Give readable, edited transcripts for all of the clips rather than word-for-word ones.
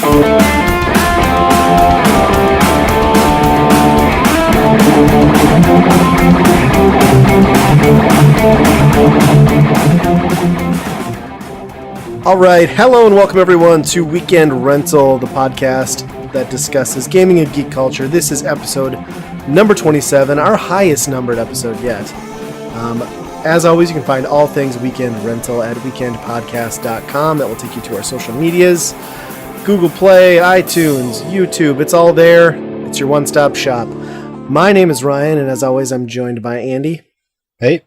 All right, hello and welcome everyone to Weekend Rental, the podcast that discusses gaming and geek culture. This is episode number 27, our highest numbered episode yet. As always, you can find all things Weekend Rental at weekendpodcast.com. That will take you to our social medias, Google Play, iTunes, YouTube. It's all there. It's your one-stop shop. My name is Ryan, and as always, I'm joined by Andy. Hey.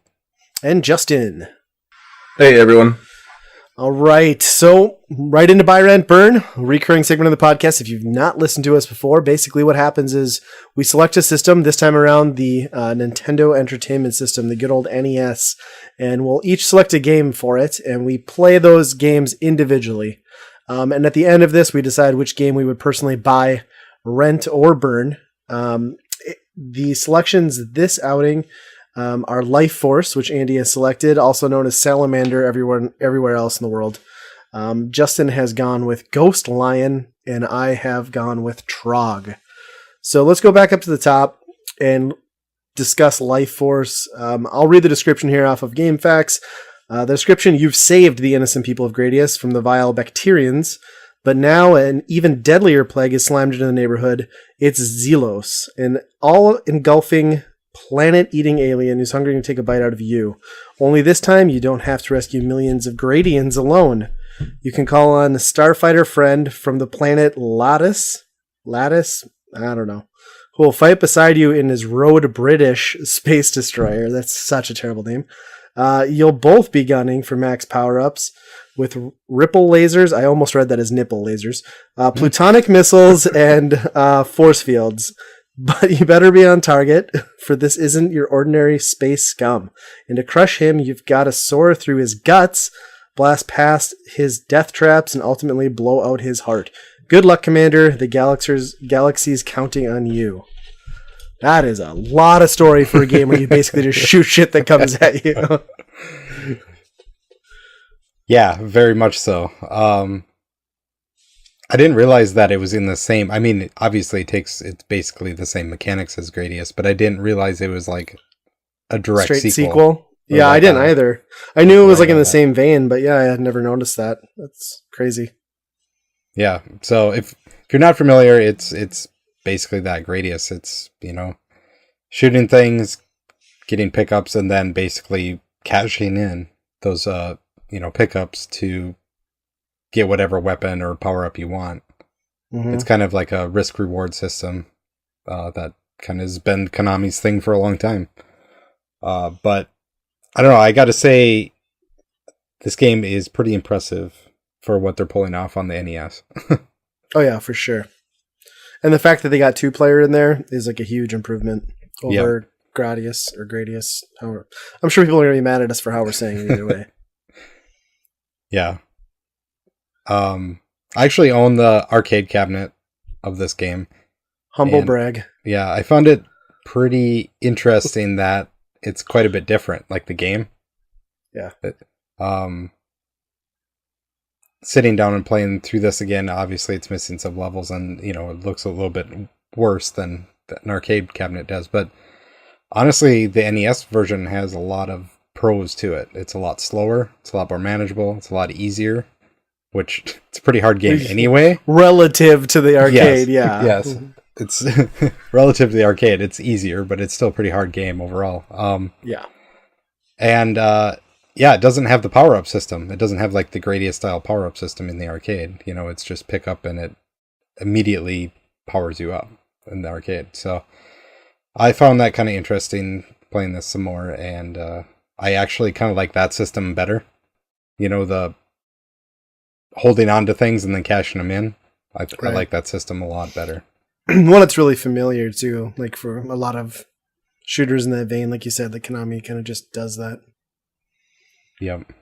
And Justin. Hey, everyone. All right, so right into Buy, Rent, Burn, recurring segment of the podcast. If you've not listened to us before, basically what happens is we select a system, this time around the Nintendo Entertainment System, the good old NES, and we'll each select a game for it, and we play those games individually. And at the end of this, we decide which game we would personally buy, rent, or burn. The selections this outing are Life Force, which Andy has selected, also known as Salamander everywhere else in the world. Justin has gone with Ghost Lion, and I have gone with Trog. So let's go back up to the top and discuss Life Force. I'll read the description here off of GameFAQs. The description: you've saved the innocent people of Gradius from the vile Bacterians, but now an even deadlier plague is slammed into the neighborhood. It's Zelos, an all-engulfing planet-eating alien who's hungry to take a bite out of you. Only this time, you don't have to rescue millions of Gradians alone. You can call on a starfighter friend from the planet Lattice, I don't know, who will fight beside you in his Road British space destroyer. That's such a terrible name. You'll both be gunning for max power-ups with ripple lasers. I almost read that as nipple lasers. Plutonic missiles and force fields. But you better be on target, for this isn't your ordinary space scum. And to crush him, you've got to soar through his guts, blast past his death traps, and ultimately blow out his heart. Good luck, Commander. The galaxy's counting on you. That is a lot of story for a game where you basically just shoot shit that comes at you. Yeah, very much so. I didn't realize that it was in the same... I mean, obviously it's basically the same mechanics as Gradius, but I didn't realize it was like a direct straight sequel. Yeah, I didn't either. I knew it was like in the same vein, but yeah, I had never noticed that. That's crazy. Yeah, so if you're not familiar, it's basically that Gradius. It's, shooting things, getting pickups, and then basically cashing in those, pickups to get whatever weapon or power-up you want. Mm-hmm. It's kind of like a risk-reward system that kind of has been Konami's thing for a long time. But, I don't know, I gotta say, this game is pretty impressive for what they're pulling off on the NES. Oh yeah, for sure. And the fact that they got two-player in there is like a huge improvement over Gradius. However, I'm sure people are going to be mad at us for how we're saying it either way. Yeah. I actually own the arcade cabinet of this game. Humble brag. Yeah, I found it pretty interesting that it's quite a bit different, like the game. Yeah. Sitting down and playing through this again, obviously it's missing some levels and, it looks a little bit worse than an arcade cabinet does. But honestly, the NES version has a lot of pros to it. It's a lot slower. It's a lot more manageable. It's a lot easier. Which it's a pretty hard game anyway. Relative to the arcade, yeah. Yes. It's relative to the arcade, it's easier, but it's still a pretty hard game overall. Yeah. And it doesn't have the power-up system. It doesn't have like the Gradius style power-up system in the arcade. It's just pick up and it immediately powers you up in the arcade. So I found that kind of interesting playing this some more, and I actually kind of like that system better. The holding on to things and then cashing them in. I like that system a lot better. One, it's really familiar too, like for a lot of shooters in that vein, like you said, the Konami kind of just does that. Yep.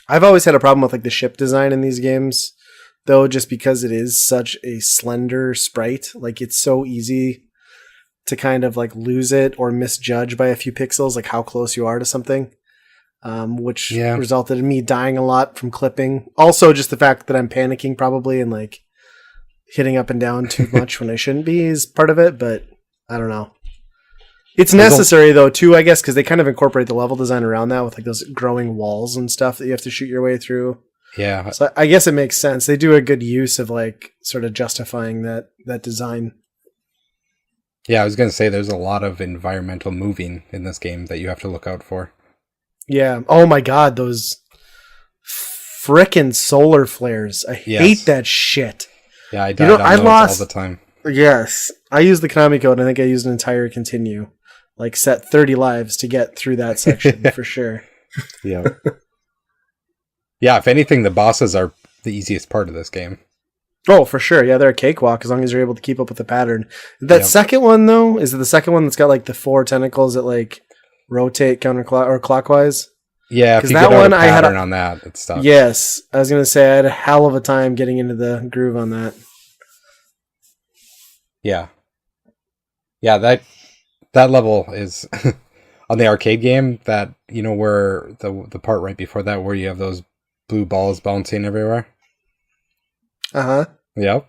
I've always had a problem with like the ship design in these games, though, just because it is such a slender sprite. Like it's so easy to kind of like lose it or misjudge by a few pixels, like how close you are to something. which resulted in me dying a lot from clipping. Also, just the fact that I'm panicking probably and like hitting up and down too much when I shouldn't be is part of it, but I don't know. It's necessary though too, I guess, because they kind of incorporate the level design around that with like those growing walls and stuff that you have to shoot your way through. Yeah. So I guess it makes sense. They do a good use of like sort of justifying that design. Yeah, I was going to say there's a lot of environmental moving in this game that you have to look out for. Yeah. Oh my God, those frickin' solar flares. I hate that shit. Yeah, I died on those all the time. Yes. I used the Konami code, and I think I used an entire continue. Like set 30 lives to get through that section for sure. Yeah. Yeah, if anything, the bosses are the easiest part of this game. Oh, for sure. Yeah, they're a cakewalk as long as you're able to keep up with the pattern. That second one, though, is it the second one that's got like the 4 tentacles that like rotate or clockwise? Yeah, if you that get out one, a pattern on that, it's tough. Yes, I was going to say I had a hell of a time getting into the groove on that. Yeah. Yeah, that level is on the arcade game that, you know, where the part right before that where you have those blue balls bouncing everywhere. Uh-huh. Yep.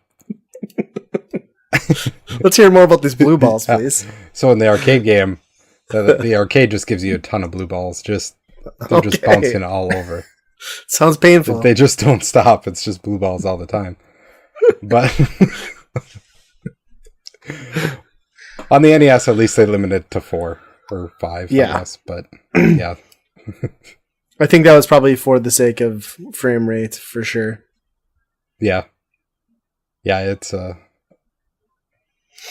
Let's hear more about these blue balls, please. So in the arcade game, the arcade just gives you a ton of blue balls. They're just bouncing all over. Sounds painful. They just don't stop. It's just blue balls all the time. But on the NES, at least they limit it to 4 or 5, I guess. But yeah. I think that was probably for the sake of frame rate, for sure. Yeah. Yeah, it's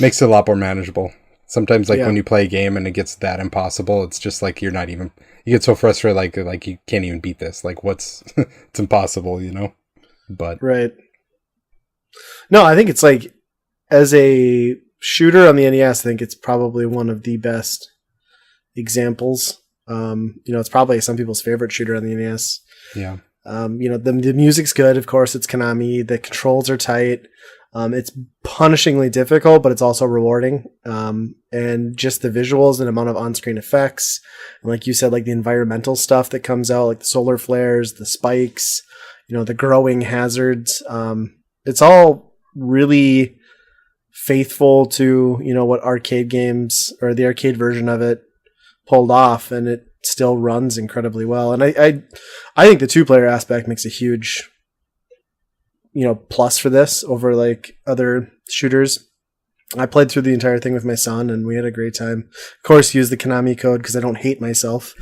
makes it a lot more manageable. Sometimes when you play a game and it gets that impossible, it's just like you get so frustrated like you can't even beat this. Like it's impossible, you know? But right. No, I think it's like as a shooter on the NES, I think it's probably one of the best examples. It's probably some people's favorite shooter on the NES. Yeah. The music's good, of course. It's Konami. The controls are tight. It's punishingly difficult, but it's also rewarding. And just the visuals and amount of on-screen effects, and like you said, like the environmental stuff that comes out, like the solar flares, the spikes, the growing hazards. It's all really faithful to what arcade games or the arcade version of it pulled off, and it still runs incredibly well. And I think the 2-player aspect makes a huge plus for this over like other shooters. I played through the entire thing with my son and we had a great time. Of course, use the Konami code because I don't hate myself.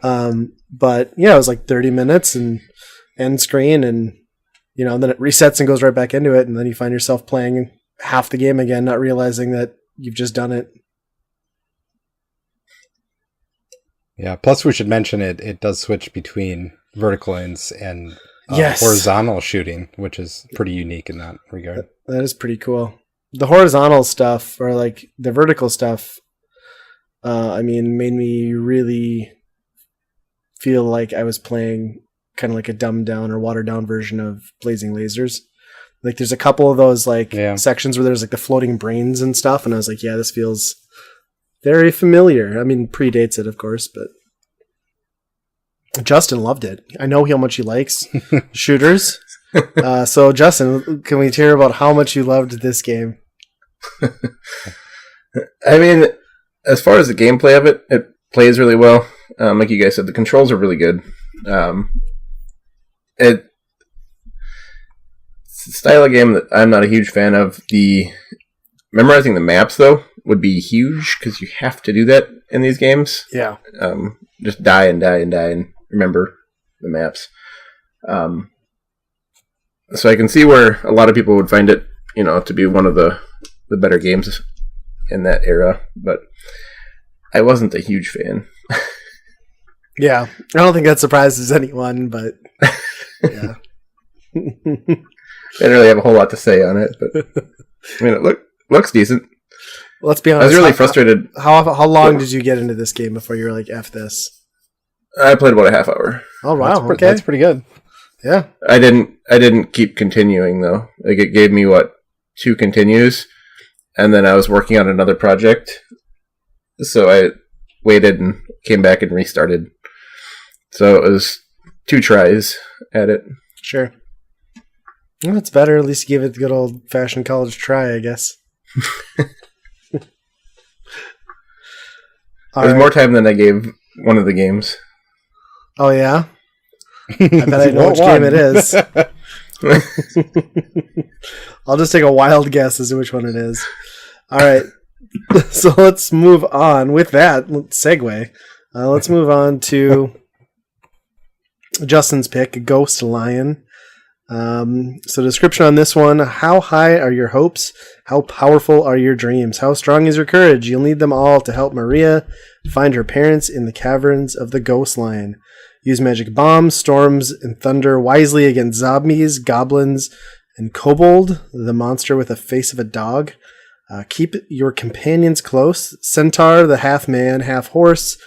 But yeah, it was like 30 minutes and end screen, and then it resets and goes right back into it, and then you find yourself playing half the game again, not realizing that you've just done it. Yeah, plus we should mention it does switch between vertical and horizontal shooting, which is pretty unique in that regard. That is pretty cool. The horizontal stuff, or like the vertical stuff, made me really feel like I was playing kind of like a dumbed down or watered down version of Blazing Lasers. Like there's a couple of those sections where there's like the floating brains and stuff, and I was like, yeah, this feels very familiar. I mean, predates it, of course, but Justin loved it. I know how much he likes shooters. So, Justin, can we hear about how much you loved this game? I mean, as far as the gameplay of it, it plays really well. Like you guys said, the controls are really good. It's a style of game that I'm not a huge fan of. Memorizing the maps, though, would be huge because you have to do that in these games. Yeah. Just die and remember the maps. So I can see where a lot of people would find it, to be one of the better games in that era, but I wasn't a huge fan. Yeah. I don't think that surprises anyone, but yeah. I didn't really have a whole lot to say on it, but I mean, it looks decent. Let's be honest. I was really frustrated. How long did you get into this game before you were like, F this? I played about a half hour. Oh wow, okay. That's pretty good. Yeah. I didn't keep continuing though. Like it gave me 2 continues, and then I was working on another project, so I waited and came back and restarted. So it was 2 tries at it. Sure. Well, that's better. At least you give it the good old-fashioned college try, I guess. There's more time than I gave one of the games. Oh, yeah? I bet I know which game it is. I'll just take a wild guess as to which one it is. All right. So let's move on. With that, let's segue. Let's move on to Justin's pick, Ghost Lion. So description on this one: how high are your hopes? How powerful are your dreams? How strong is your courage? You'll need them all to help Maria find her parents in the caverns of the Ghost Lion. Use magic bombs, storms, and thunder wisely against zombies, goblins, and kobold, the monster with a face of a dog. Keep your companions close: Centaur, the half-man, half-horse,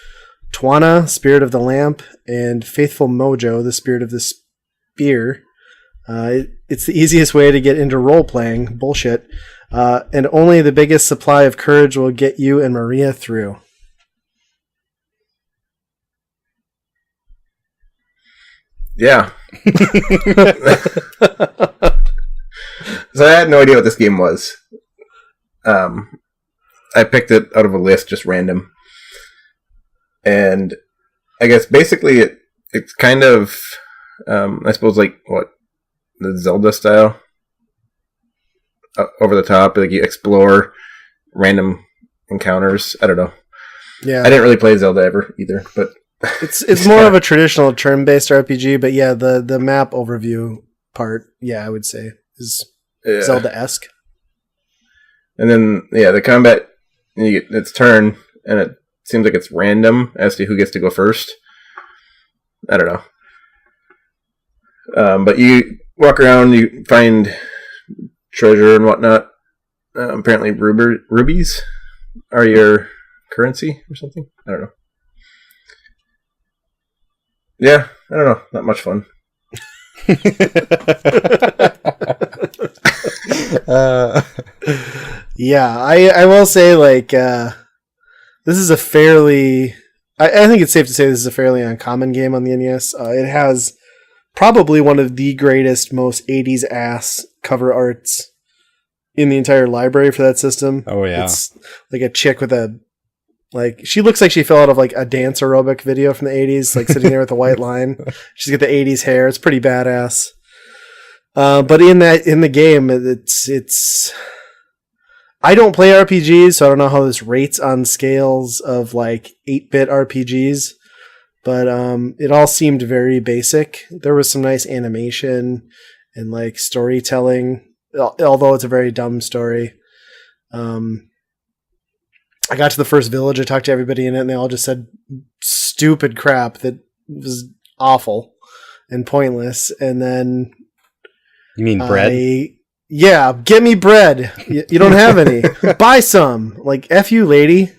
Twana, spirit of the lamp, and faithful Mojo, the spirit of the spear. It's the easiest way to get into role-playing. Bullshit. And only the biggest supply of courage will get you and Maria through. Yeah. So I had no idea what this game was. I picked it out of a list, just random. And I guess basically it's kind of, I suppose, like, what, the Zelda style? Over the top, like you explore random encounters. I don't know. Yeah. I didn't really play Zelda ever either, but it's more of a traditional turn-based RPG, but yeah, the map overview part, yeah, I would say is Zelda-esque. And then, yeah, the combat, it's turn, and it seems like it's random as to who gets to go first. I don't know. But you walk around, you find treasure and whatnot. Apparently rubies are your currency or something. I don't know. Yeah, I don't know. Not much fun. Yeah, I will say, like, this is a fairly... I think it's safe to say this is a fairly uncommon game on the NES. It has probably one of the greatest, most 80s ass cover arts in the entire library for that system. Oh, yeah. It's like a chick with a... Like, she looks like she fell out of, like, a dance aerobic video from the 80s, like, sitting there with a white line. She's got the 80s hair. It's pretty badass. But in the game, it's... I don't play RPGs, so I don't know how this rates on scales of, like, 8-bit RPGs. But it all seemed very basic. There was some nice animation and, like, storytelling, although it's a very dumb story. I got to the first village, I talked to everybody in it, and they all just said stupid crap that was awful and pointless. And then... You mean bread? Yeah, get me bread. You don't have any. Buy some. Like, F you, lady.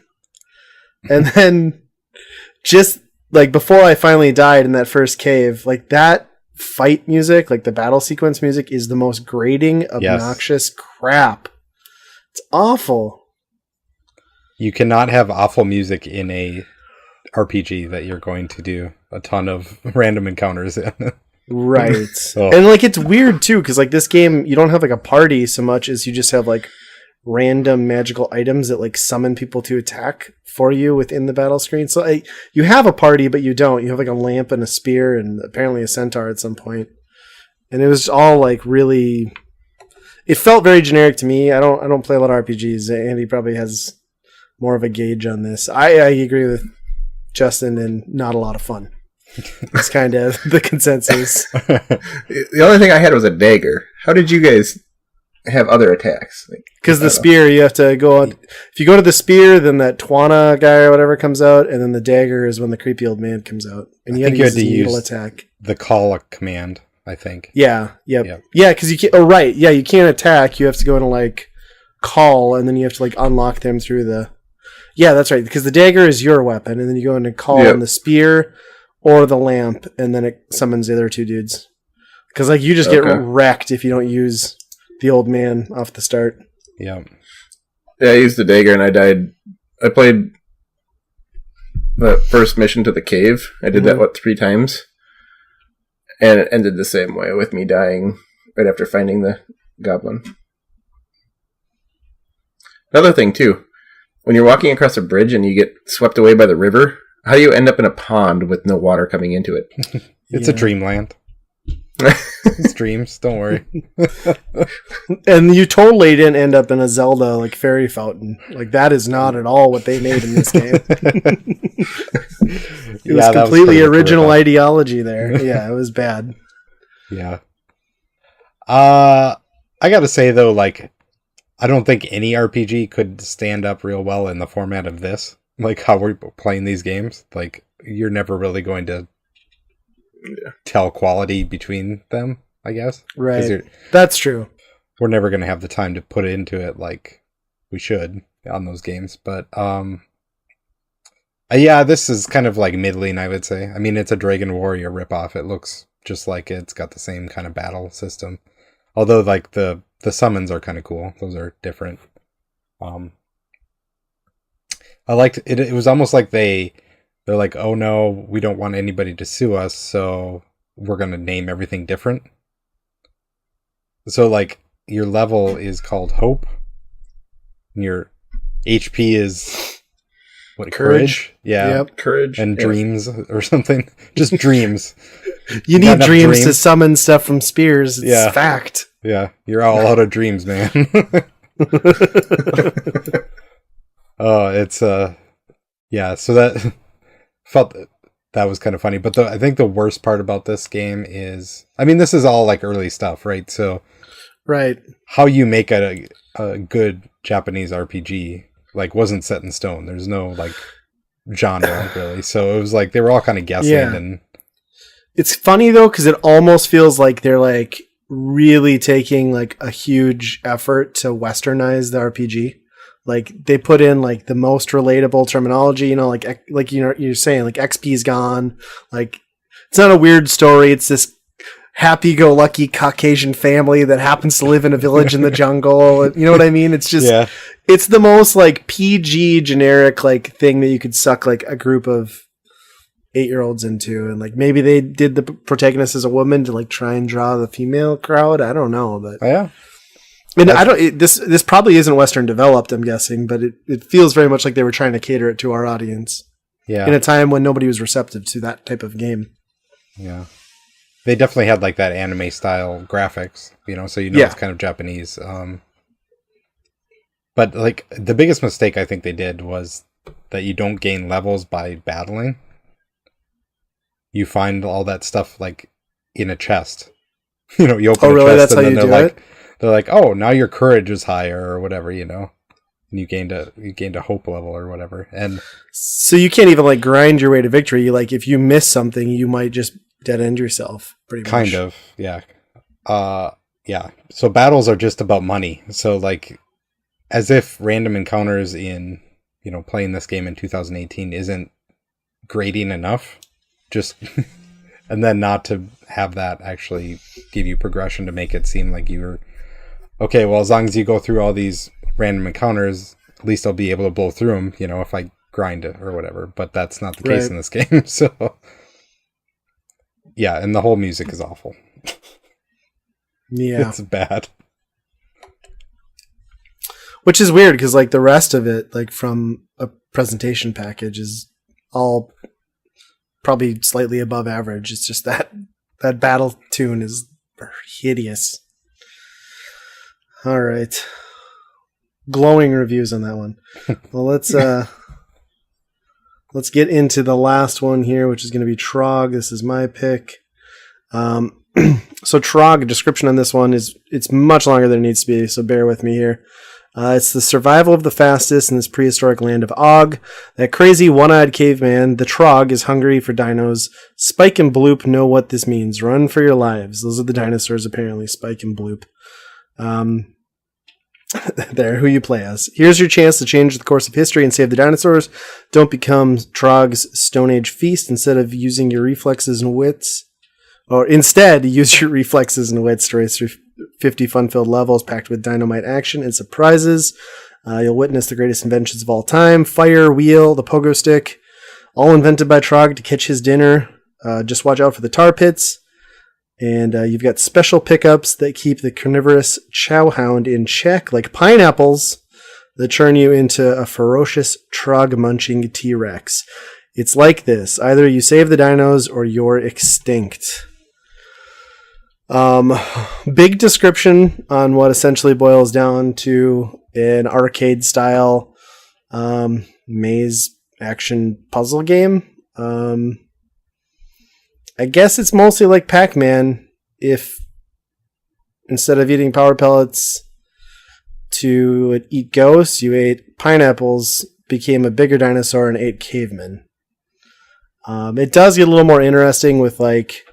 And then, just, like, before I finally died in that first cave, like, that fight music, like, the battle sequence music, is the most grating, obnoxious crap. It's awful. You cannot have awful music in a RPG that you're going to do a ton of random encounters in. Right. And, like, it's weird, too, because, like, this game, you don't have, like, a party so much as you just have, like, random magical items that, like, summon people to attack for you within the battle screen. So you have a party, but you don't. You have, like, a lamp and a spear and apparently a centaur at some point. And it was all, like, really... It felt very generic to me. I don't play a lot of RPGs. Andy probably has more of a gauge on this. I agree with Justin, and not a lot of fun. It's kind of the consensus. The only thing I had was a dagger. How did you guys have other attacks? Because the spear, you have to go on. If you go to the spear, then that Twana guy or whatever comes out, and then the dagger is when the creepy old man comes out. And you have to use the needle attack. The call command, I think. Yeah, yep. Yeah, because you can't. Oh, right. Yeah, you can't attack. You have to go into, like, call, and then you have to, like, unlock them through the... Yeah, that's right. Because the dagger is your weapon, and then you go into call on the spear or the lamp, and then it summons the other two dudes. Because, like, you just get wrecked if you don't use the old man off the start. Yeah. Yeah, I used the dagger, and I died. I played the first mission to the cave. I did that 3 times, and it ended the same way with me dying right after finding the goblin. Another thing too, when you're walking across a bridge and you get swept away by the river, how do you end up in a pond with no water coming into it? It's a dreamland. It's dreams, don't worry. And you totally didn't end up in a Zelda like fairy fountain. Like that is not at all what they made in this game. It was completely original ideology there. Yeah, it was bad. Yeah. I gotta say though, like, I don't think any RPG could stand up real well in the format of this. Like how we're playing these games. Like, you're never really going to tell quality between them, I guess. Right. That's true. We're never going to have the time to put into it like we should on those games. But yeah, this is kind of like middling, I would say. I mean, it's a Dragon Warrior ripoff. It looks just like it's got the same kind of battle system. Although like the summons are kind of cool. Those are different. I liked it. It was almost like they're like, oh no, we don't want anybody to sue us, so we're going to name everything different. So like your level is called Hope. And your HP is what? Courage? Yeah. Yep. Courage. And Dreams or something. Just Dreams. You need dreams to summon stuff from spears. It's fact. Yeah. You're all out of dreams, man. Oh, it's yeah, so that felt that was kind of funny. But I think the worst part about this game is, I mean, this is all like early stuff, right? So right, how you make a good Japanese RPG like wasn't set in stone. There's no like genre really. So it was like they were all kind of guessing. And it's funny though, because it almost feels like they're like really taking like a huge effort to westernize the RPG. Like they put in like the most relatable terminology, you know, like you know, you're saying like XP's gone. Like it's not a weird story. It's this happy-go-lucky Caucasian family that happens to live in a village in the jungle. You know what I mean? It's just, it's the most like PG generic like thing that you could suck like a group of 8-year-olds into, and like maybe they did the protagonist as a woman to like try and draw the female crowd. I don't know, but and I don't. This probably isn't Western developed, I'm guessing, but it feels very much like they were trying to cater it to our audience. Yeah. In a time when nobody was receptive to that type of game. Yeah. They definitely had like that anime style graphics, you know, so it's kind of Japanese. But like the biggest mistake I think they did was that you don't gain levels by battling. You find all that stuff like in a chest. You know, you open a chest That's and how then you do it? They're like, oh, now your courage is higher or whatever, you know. And you gained a hope level or whatever. And so you can't even like grind your way to victory. You like if you miss something, you might just dead end yourself pretty much. Kind of, yeah. Yeah. So battles are just about money. So like as if random encounters in, you know, playing this game in 2018 isn't grading enough. Just and then not to have that actually give you progression to make it seem like you're okay, well, as long as you go through all these random encounters, at least I'll be able to blow through them, you know, if I grind it or whatever. But that's not the case in this game. So, yeah, and the whole music is awful. Yeah. It's bad. Which is weird, because, like, the rest of it, like, from a presentation package is all probably slightly above average. It's just that battle tune is hideous. All right. Glowing reviews on that one. Well, let's get into the last one here, which is going to be Trog. This is my pick. So Trog, description on this one it's much longer than it needs to be, so bear with me here. It's the survival of the fastest in this prehistoric land of Og. That crazy one-eyed caveman, the Trog, is hungry for dinos. Spike and Bloop know what this means. Run for your lives. Those are the dinosaurs, apparently, Spike and Bloop. There, who you play as. Here's your chance to change the course of history and save the dinosaurs. Don't become Trog's Stone Age feast. Instead, use your reflexes and wits to race through 50 fun-filled levels packed with dynamite action and surprises. You'll witness the greatest inventions of all time. Fire, wheel, the pogo stick. all invented by Trog to catch his dinner. Just watch out for the tar pits. And you've got special pickups that keep the carnivorous chowhound in check, like pineapples that turn you into a ferocious Trog-munching T-Rex. It's like this. Either you save the dinos or you're extinct. Big description on what essentially boils down to an arcade-style maze action puzzle game. I guess it's mostly like Pac-Man if instead of eating power pellets to eat ghosts, you ate pineapples, became a bigger dinosaur, and ate cavemen. It does get a little more interesting with like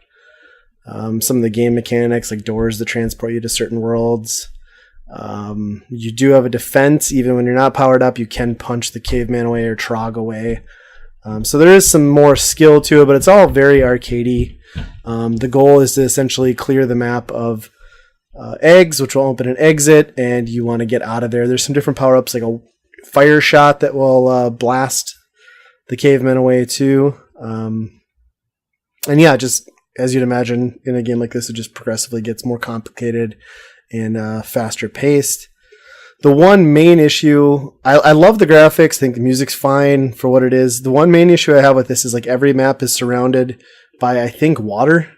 some of the game mechanics, like doors that transport you to certain worlds. You do have a defense. Even when you're not powered up, you can punch the caveman away or Trog away. So there is some more skill to it, but it's all very arcadey. The goal is to essentially clear the map of eggs, which will open an exit, and you want to get out of there. There's some different power-ups, like a fire shot that will blast the cavemen away too. And yeah, just as you'd imagine in a game like this, it just progressively gets more complicated and faster paced. The one main issue, I love the graphics. I think the music's fine for what it is. The one main issue I have with this is like every map is surrounded by, I think, water.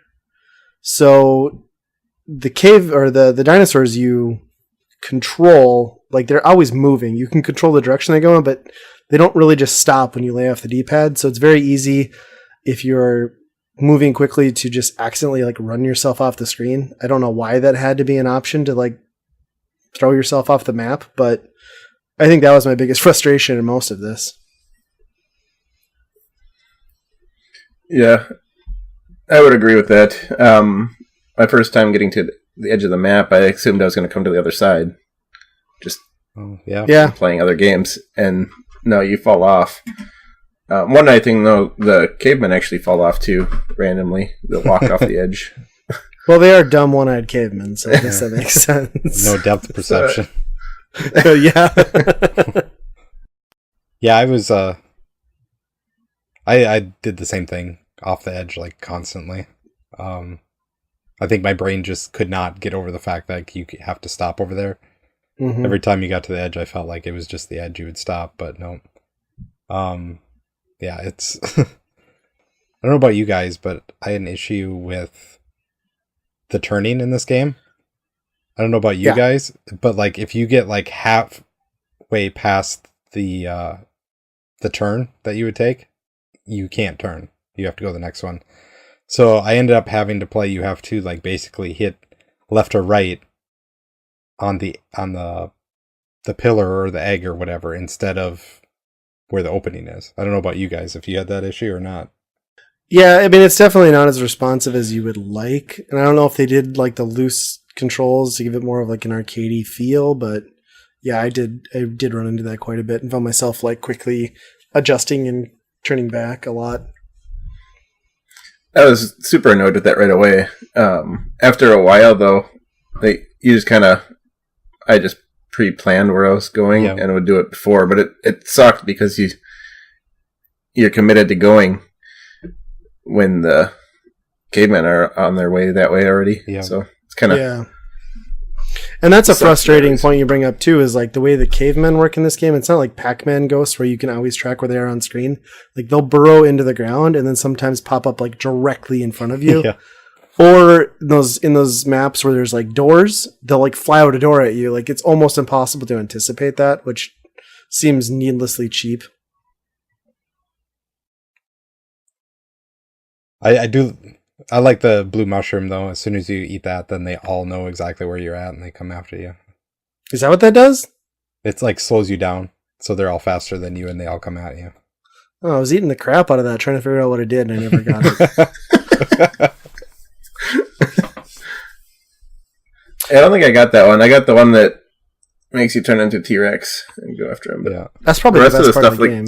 So the cave or the dinosaurs you control, like they're always moving. You can control the direction they go in, but they don't really just stop when you lay off the D-pad. So it's very easy if you're moving quickly to just accidentally like run yourself off the screen. I don't know why that had to be an option to like throw yourself off the map, but I think that was my biggest frustration in most of this. Yeah, I would agree with that. My first time getting to the edge of the map, I assumed I was going to come to the other side. Just playing other games, and no, you fall off. One night thing, though, the cavemen actually fall off too, randomly. They'll walk off the edge. Well, they are dumb one-eyed cavemen, so I guess that makes sense. No depth perception. Yeah. Yeah, I was, I did the same thing off the edge, like, constantly. I think my brain just could not get over the fact that you have to stop over there. Mm-hmm. Every time you got to the edge, I felt like it was just the edge you would stop, but no. Yeah, it's... I don't know about you guys, but I had an issue with the turning in this game. I don't know about you guys, but like if you get like halfway past the turn that you would take, you can't turn. You have to go to the next one. So I ended up having to play. You have to like basically hit left or right on the pillar or the egg or whatever instead of where the opening is. I don't know about you guys if you had that issue or not. Yeah, I mean, it's definitely not as responsive as you would like. And I don't know if they did like the loose controls to give it more of like an arcadey feel, but yeah, I did run into that quite a bit and found myself like quickly adjusting and turning back a lot. I was super annoyed with that right away. After a while, though, I just pre-planned where I was going and would do it before, but it sucked because you're committed to going when the cavemen are on their way that way already. Yeah. So it's kind of... Yeah. And that's a frustrating point you bring up, too, is like the way the cavemen work in this game. It's not like Pac-Man Ghosts where you can always track where they are on screen. Like they'll burrow into the ground and then sometimes pop up like directly in front of you. Yeah. Or in those maps where there's like doors, they'll like fly out a door at you. Like it's almost impossible to anticipate that, which seems needlessly cheap. I like the blue mushroom, though. As soon as you eat that, then they all know exactly where you're at, and they come after you. Is that what that does? It's like slows you down, so they're all faster than you, and they all come at you. Oh, I was eating the crap out of that, trying to figure out what it did, and I never got it. I don't think I got that one. I got the one that makes you turn into T-Rex and go after him. But yeah, that's probably the best part of the game.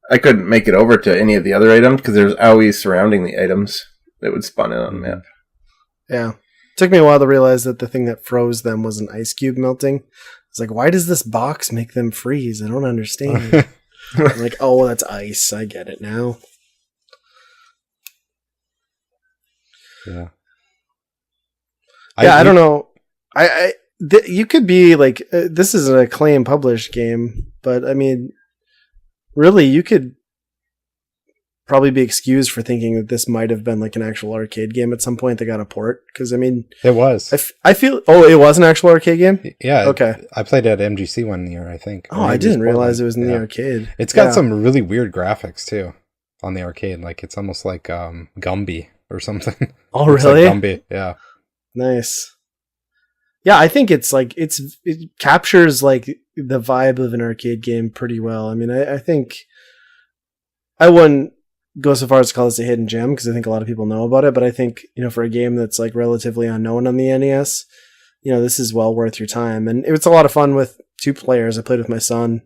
I couldn't make it over to any of the other items because there's always surrounding the items that would spawn in on the map. Yeah. It took me a while to realize that the thing that froze them was an ice cube melting. It's like, why does this box make them freeze? I don't understand. I'm like, oh, that's ice. I get it now. Yeah. I don't know. You could be like, this is an acclaimed published game, but I mean, really, you could probably be excused for thinking that this might have been like an actual arcade game at some point that got a port. Because I mean, it was. I feel. Oh, it was an actual arcade game. Yeah. Okay. I played it at MGC one year, I think. Oh, I didn't realize it was in the arcade. It's got some really weird graphics too on the arcade. Like it's almost like Gumby or something. Oh, really? Like Gumby. Yeah. Nice. Yeah, I think it's like it captures like the vibe of an arcade game pretty well. I mean, I think I wouldn't go so far as to call this a hidden gem because I think a lot of people know about it, but I think, for a game that's like relatively unknown on the NES, this is well worth your time. And it's a lot of fun with 2 players. I played with my son.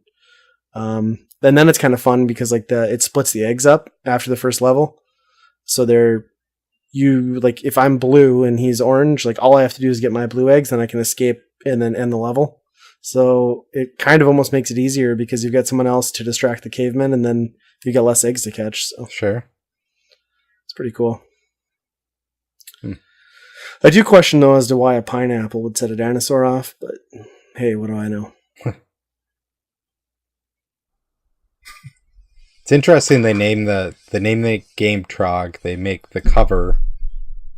And then it's kind of fun because like it splits the eggs up after the first level. So if I'm blue and he's orange, like all I have to do is get my blue eggs, then I can escape and then end the level. So it kind of almost makes it easier because you've got someone else to distract the cavemen, and then you get less eggs to catch. So sure, it's pretty cool. I do question though as to why a pineapple would set a dinosaur off, but hey, what do I know? It's interesting they name the game Trog. They make the cover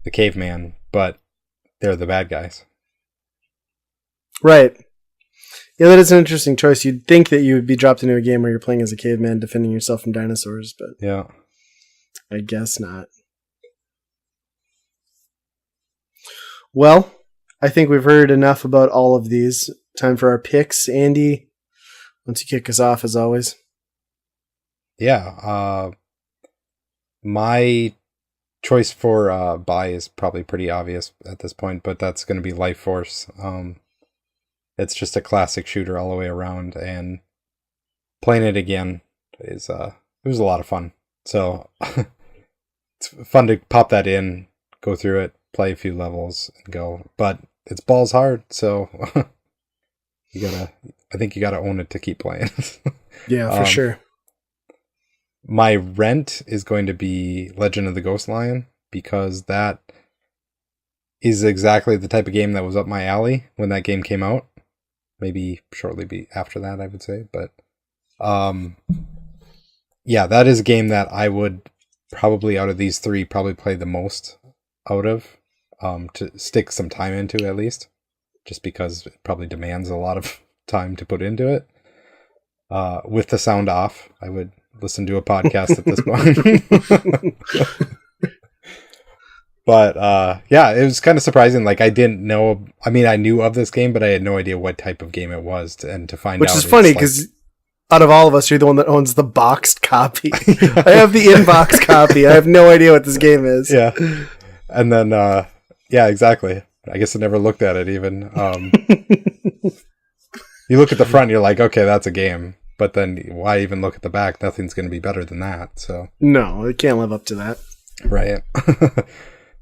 the caveman, but they're the bad guys. Right. Yeah, that is an interesting choice. You'd think that you would be dropped into a game where you're playing as a caveman defending yourself from dinosaurs, but yeah, I guess not. Well, I think we've heard enough about all of these. Time for our picks. Andy, once you kick us off, as always. Yeah, my choice for buy is probably pretty obvious at this point, but that's going to be Life Force. It's just a classic shooter all the way around, and playing it again is it was a lot of fun. So it's fun to pop that in, go through it, play a few levels, and go. But it's balls hard, so I think you gotta own it to keep playing. Yeah, for sure. My rent is going to be Legend of the Ghost Lion, because that is exactly the type of game that was up my alley when that game came out. Maybe shortly after that, I would say. But yeah, that is a game that I would probably, out of these 3, probably play the most out of, to stick some time into at least, just because it probably demands a lot of time to put into it. With the sound off, I would listen to a podcast at this point. But yeah, it was kind of surprising. Like I didn't know. I mean, I knew of this game, but I had no idea what type of game it was. And to find out, which is funny because out of all of us, you're the one that owns the boxed copy. I have the in-box copy. I have no idea what this game is. Yeah, and then yeah, exactly. I guess I never looked at it even. You look at the front, you're like, okay, that's a game. But then why even look at the back? Nothing's going to be better than that. So no, it can't live up to that. Right.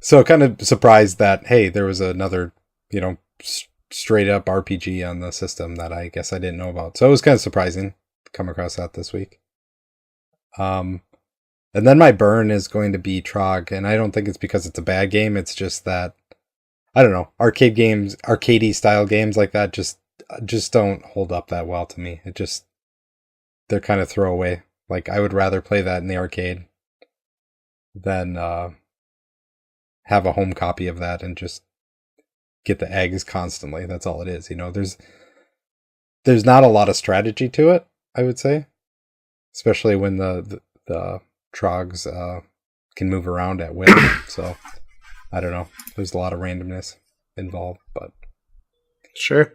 So kind of surprised that, hey, there was another, straight up RPG on the system that I guess I didn't know about. So it was kind of surprising to come across that this week. And then my burn is going to be Trog, and I don't think it's because it's a bad game. It's just that, I don't know, arcadey style games like that just don't hold up that well to me. They're kind of throwaway. Like I would rather play that in the arcade than have a home copy of that and just get the eggs constantly. That's all it is. There's not a lot of strategy to it, I would say, especially when the Trogs can move around at will. So I don't know. There's a lot of randomness involved, but sure.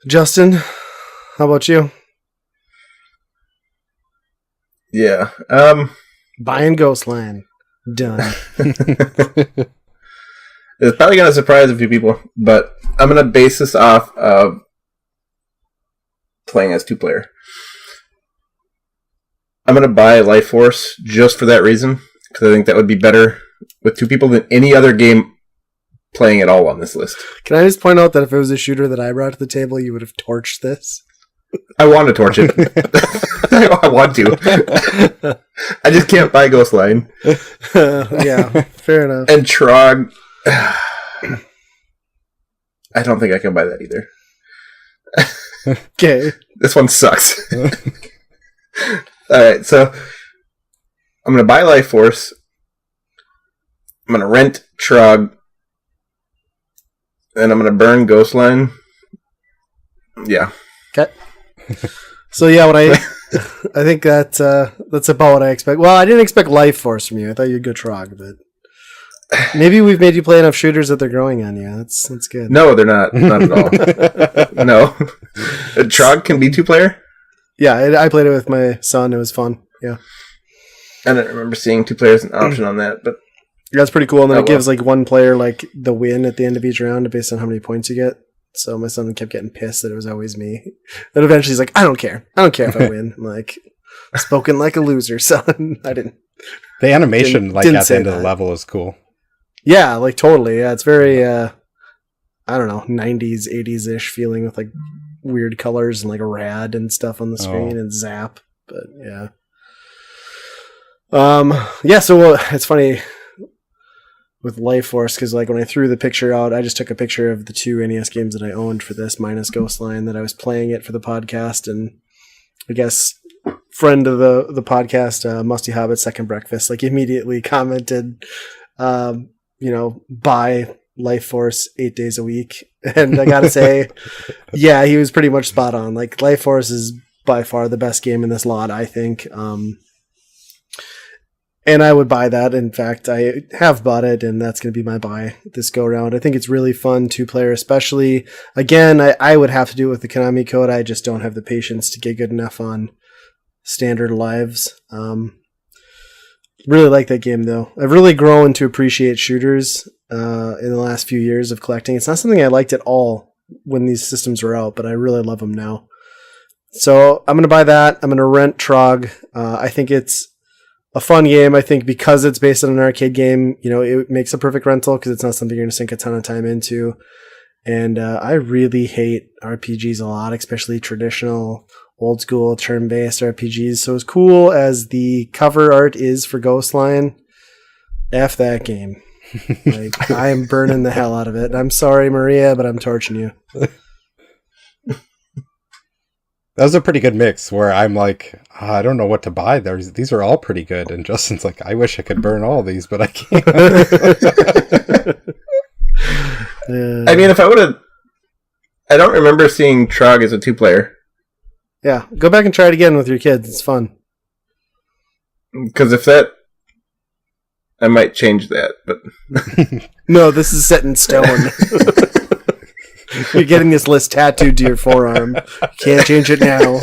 Justin, how about you? Yeah. Buying Ghostland. Done. It's probably going to surprise a few people, but I'm going to base this off of playing as 2-player. I'm going to buy Life Force just for that reason, because I think that would be better with 2 people than any other game playing at all on this list. Can I just point out that if it was a shooter that I brought to the table, you would have torched this? I want to torch it. I want to. I just can't buy Ghost Line. Yeah, fair enough. And Trog. I don't think I can buy that either. Okay. This one sucks. Alright, so I'm going to buy Life Force. I'm going to rent Trog. And I'm going to burn Ghost Line. Yeah. Okay. So yeah, what I think that's about what I expect. Well, I didn't expect Life Force from you. I thought you'd go Trog, but maybe we've made you play enough shooters that they're growing on you. That's good. No, they're not. Not at all. No. Trog can be 2-player? Yeah, I played it with my son. It was fun. Yeah. I don't remember seeing 2 players an option on that, but yeah, it's pretty cool. And then it gives like one player like the win at the end of each round based on how many points you get. So my son kept getting pissed that it was always me. And eventually he's like, I don't care. I don't care if I win. I'm like, spoken like a loser, son. I didn't. The animation didn't at the end that. of the level is cool. Yeah, like totally. Yeah, it's very, I don't know, 90s, 80s-ish feeling with like weird colors and like a rad and stuff on the screen and zap. But yeah. Yeah, so it's funny with Life Force, because like when I threw the picture out, I just took a picture of the 2 NES games that I owned for this, minus Ghost Line, that I was playing it for the podcast, and I guess friend of the podcast, Musty Hobbit Second Breakfast, like immediately commented, buy Life Force 8 days a week. And I gotta say, yeah, he was pretty much spot on. Like Life Force is by far the best game in this lot, I think. And I would buy that. In fact, I have bought it, and that's going to be my buy this go around. I think it's really fun 2-player, especially. Again, I would have to do it with the Konami code. I just don't have the patience to get good enough on standard lives. Really like that game, though. I've really grown to appreciate shooters in the last few years of collecting. It's not something I liked at all when these systems were out, but I really love them now. So I'm going to buy that. I'm going to rent Trog. I think it's a fun game. I think because it's based on an arcade game, it makes a perfect rental because it's not something you're going to sink a ton of time into. And I really hate RPGs a lot, especially traditional, old school, turn-based RPGs. So as cool as the cover art is for Ghost Line, F that game. Like, I am burning the hell out of it. I'm sorry, Maria, but I'm torching you. That was a pretty good mix where I'm like, I don't know what to buy. These are all pretty good. And Justin's like, I wish I could burn all these, but I can't. I mean, if I would have... I don't remember seeing Trog as a 2-player. Yeah, go back and try it again with your kids. It's fun. Because if that... I might change that, but... No, this is set in stone. You're getting this list tattooed to your forearm. You can't change it now.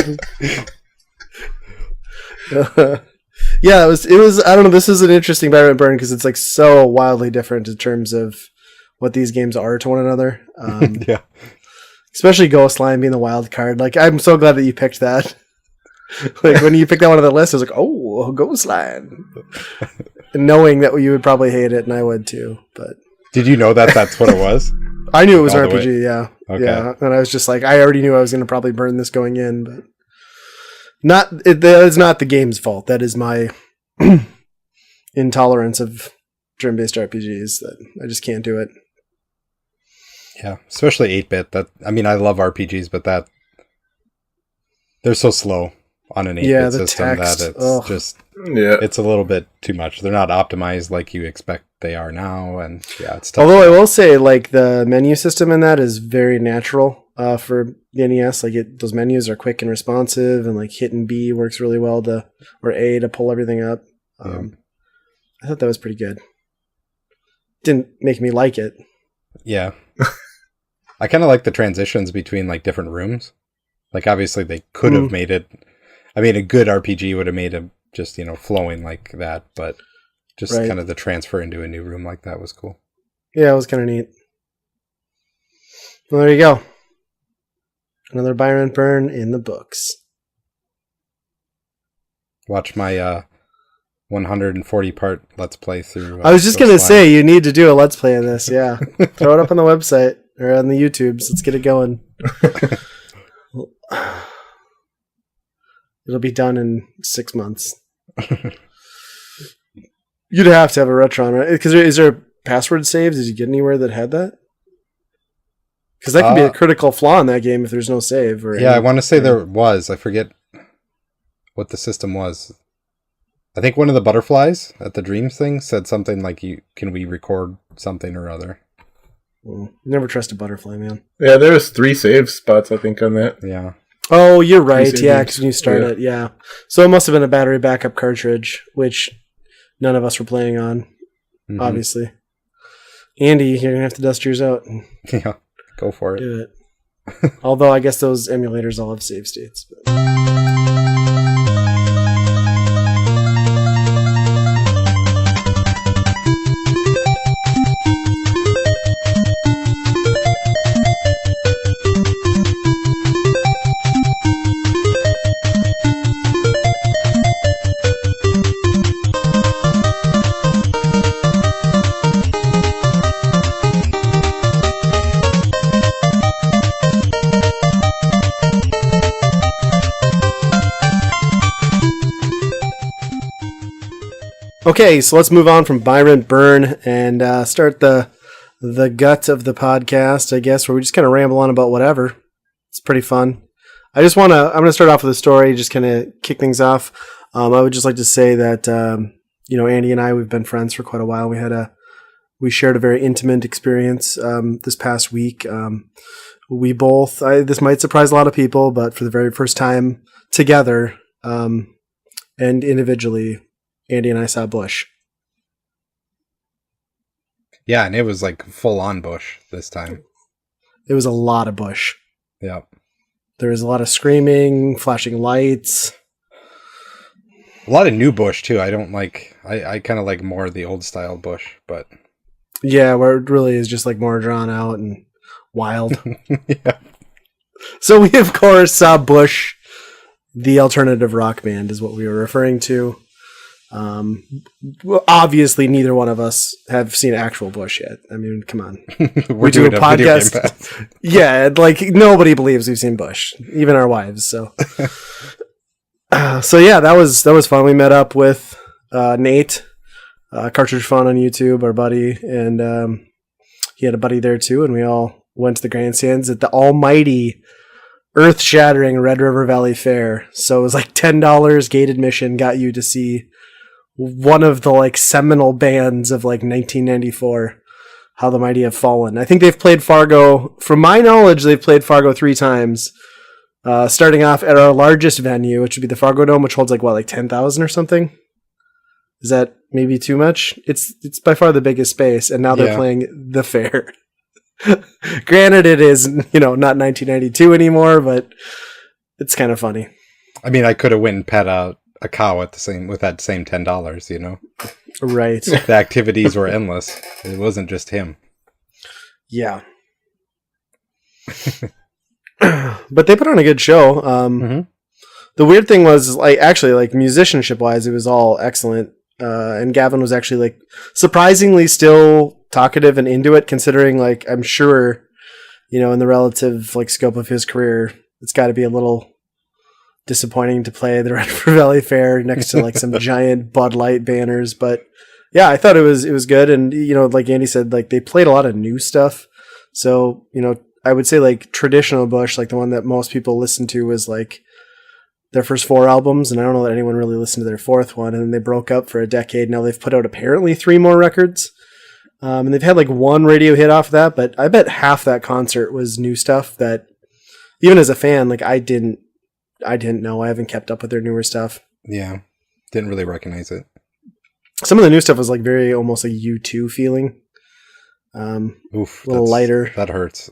Yeah, it was. I don't know. This is an interesting Byron Burn because it's like so wildly different in terms of what these games are to one another. Yeah, especially Ghost Line being the wild card. Like, I'm so glad that you picked that. Like when you picked that one on the list, I was like, oh, Ghost Line, and knowing that you would probably hate it, and I would too. But did you know that that's what it was? I knew it was an RPG, yeah. Okay. Yeah. And I was just like, I already knew I was going to probably burn this going in, but that is not the game's fault. That is my intolerance of turn-based RPGs that I just can't do it. Yeah, especially 8-bit. I love RPGs, but they're so slow on an 8-bit system text, that it's just... Yeah, it's a little bit too much. They're not optimized like you expect they are now, and yeah, it's tough. Although I will say, like, the menu system in that is very natural for the NES. Like, those menus are quick and responsive, and like hit and B works really well or A to pull everything up. I thought that was pretty good. Didn't make me like it. Yeah, I kind of like the transitions between like different rooms. Like, obviously, they could have made it. I mean, a good RPG would have made it just, flowing like that, but just kind of the transfer into a new room like that was cool. Yeah, it was kind of neat. Well, there you go. Another Byron Burn in the books. Watch my 140 part Let's Play through. I was just going to say, you need to do a Let's Play of this, yeah. Throw it up on the website or on the YouTubes. Let's get it going. It'll be done in 6 months. You'd have to have a Retron, right? Because is there password saves? Did you get anywhere that had that? Because that could be a critical flaw in that game if there's no save. I want to say there was. I forget what the system was. I think one of the butterflies at the Dreams thing said something like, "Can we record something or other?" Never trust a butterfly, man. Yeah, there was 3 save spots, I think, on that. Yeah. Oh, you're right. Yeah, because when you start it, yeah. So it must have been a battery backup cartridge, which none of us were playing on, obviously. Andy, you're going to have to dust yours out. Yeah, go for it. Do it. Although I guess those emulators all have save states. But. Okay, so let's move on from Buy, Rent, Burn and start the gut of the podcast, I guess, where we just kind of ramble on about whatever. It's pretty fun. I'm going to start off with a story, just kind of kick things off. I would just like to say that, Andy and I, we've been friends for quite a while. We shared a very intimate experience this past week. We both, this might surprise a lot of people, but for the very first time together and individually, Andy and I saw Bush. Yeah, and it was like full on Bush this time. It was a lot of Bush. Yeah. There was a lot of screaming, flashing lights. A lot of new Bush too. I don't like. I kind of like more of the old style Bush, but yeah, where it really is just like more drawn out and wild. Yeah. So we of course saw Bush, the alternative rock band, is what we were referring to. Well, obviously neither one of us have seen actual Bush yet. I mean, come on. We do a podcast. Yeah, like nobody believes we've seen Bush, even our wives. So, yeah, that was fun. We met up with Nate, Cartridge Fun on YouTube, our buddy, and he had a buddy there too, and we all went to the grandstands at the almighty, earth-shattering Red River Valley Fair. So it was like $10 gate admission, got you to see one of the like seminal bands of like 1994, How the Mighty Have Fallen. I think they've played Fargo, from my knowledge, they've played Fargo 3 times, starting off at our largest venue, which would be the Fargo Dome, which holds like 10,000 or something. Is that maybe too much? It's by far the biggest space, and now they're playing the fair. Granted, it is, not 1992 anymore, but it's kind of funny. I mean, I could have went and pet a cow with that same $10, Right. The activities were endless. It wasn't just him. Yeah. But they put on a good show. The weird thing was, musicianship wise, it was all excellent. And Gavin was actually surprisingly still talkative and into it, considering I'm sure, in the relative scope of his career, it's got to be a little disappointing to play the Red River Valley Fair next to some giant Bud Light banners. But yeah, I thought it was good. And, like Andy said, they played a lot of new stuff. So, I would say traditional Bush, the one that most people listen to was their first 4 albums. And I don't know that anyone really listened to their 4th one. And then they broke up for a decade. Now they've put out apparently 3 more records. And they've had 1 radio hit off of that, but I bet half that concert was new stuff that even as a fan, I didn't know. I haven't kept up with their newer stuff. Yeah. Didn't really recognize it. Some of the new stuff was very almost a U2 feeling. Oof. A little lighter. That hurts.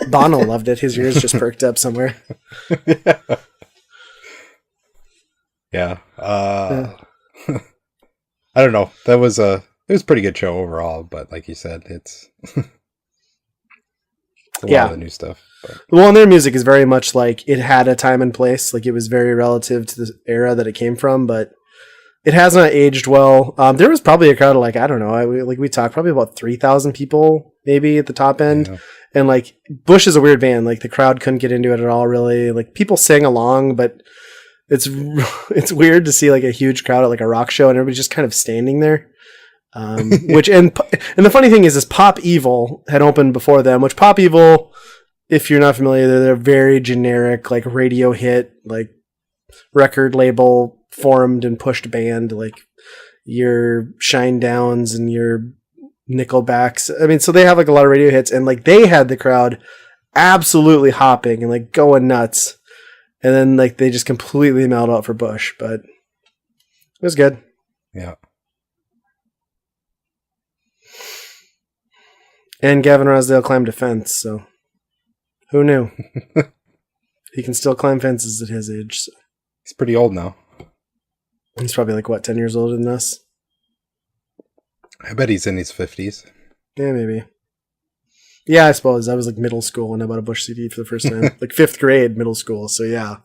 Bono loved it. His ears just perked up somewhere. Yeah. I don't know. It was a pretty good show overall, but like you said, it's a lot of the new stuff. But. Well, and their music is very much it had a time and place. It was very relative to the era that it came from, but it has not aged well. There was probably a crowd of I don't know. We talked probably about 3,000 people maybe at the top end. Yeah. And like Bush is a weird band. Like the crowd couldn't get into it at all, really. Like people sang along, but it's weird to see like a huge crowd at like a rock show and everybody's just kind of standing there. Which and the funny thing is Pop Evil had opened before them. Which Pop Evil, if you're not familiar, they're very generic, like radio hit, like record label formed and pushed band, like your Shinedowns and your Nickelbacks. I mean, so they have like a lot of radio hits, and like they had the crowd absolutely hopping and like going nuts, and then like they just completely mellowed out for Bush, but it was good. Yeah. And Gavin Rossdale climbed a fence, so who knew? He can still climb fences at his age. So. He's pretty old now. He's probably like, what, 10 years older than us? I bet he's in his 50s. Yeah, maybe. Yeah, I suppose. I was like middle school when I bought a Bush CD for the first time. Like 5th grade middle school, so yeah,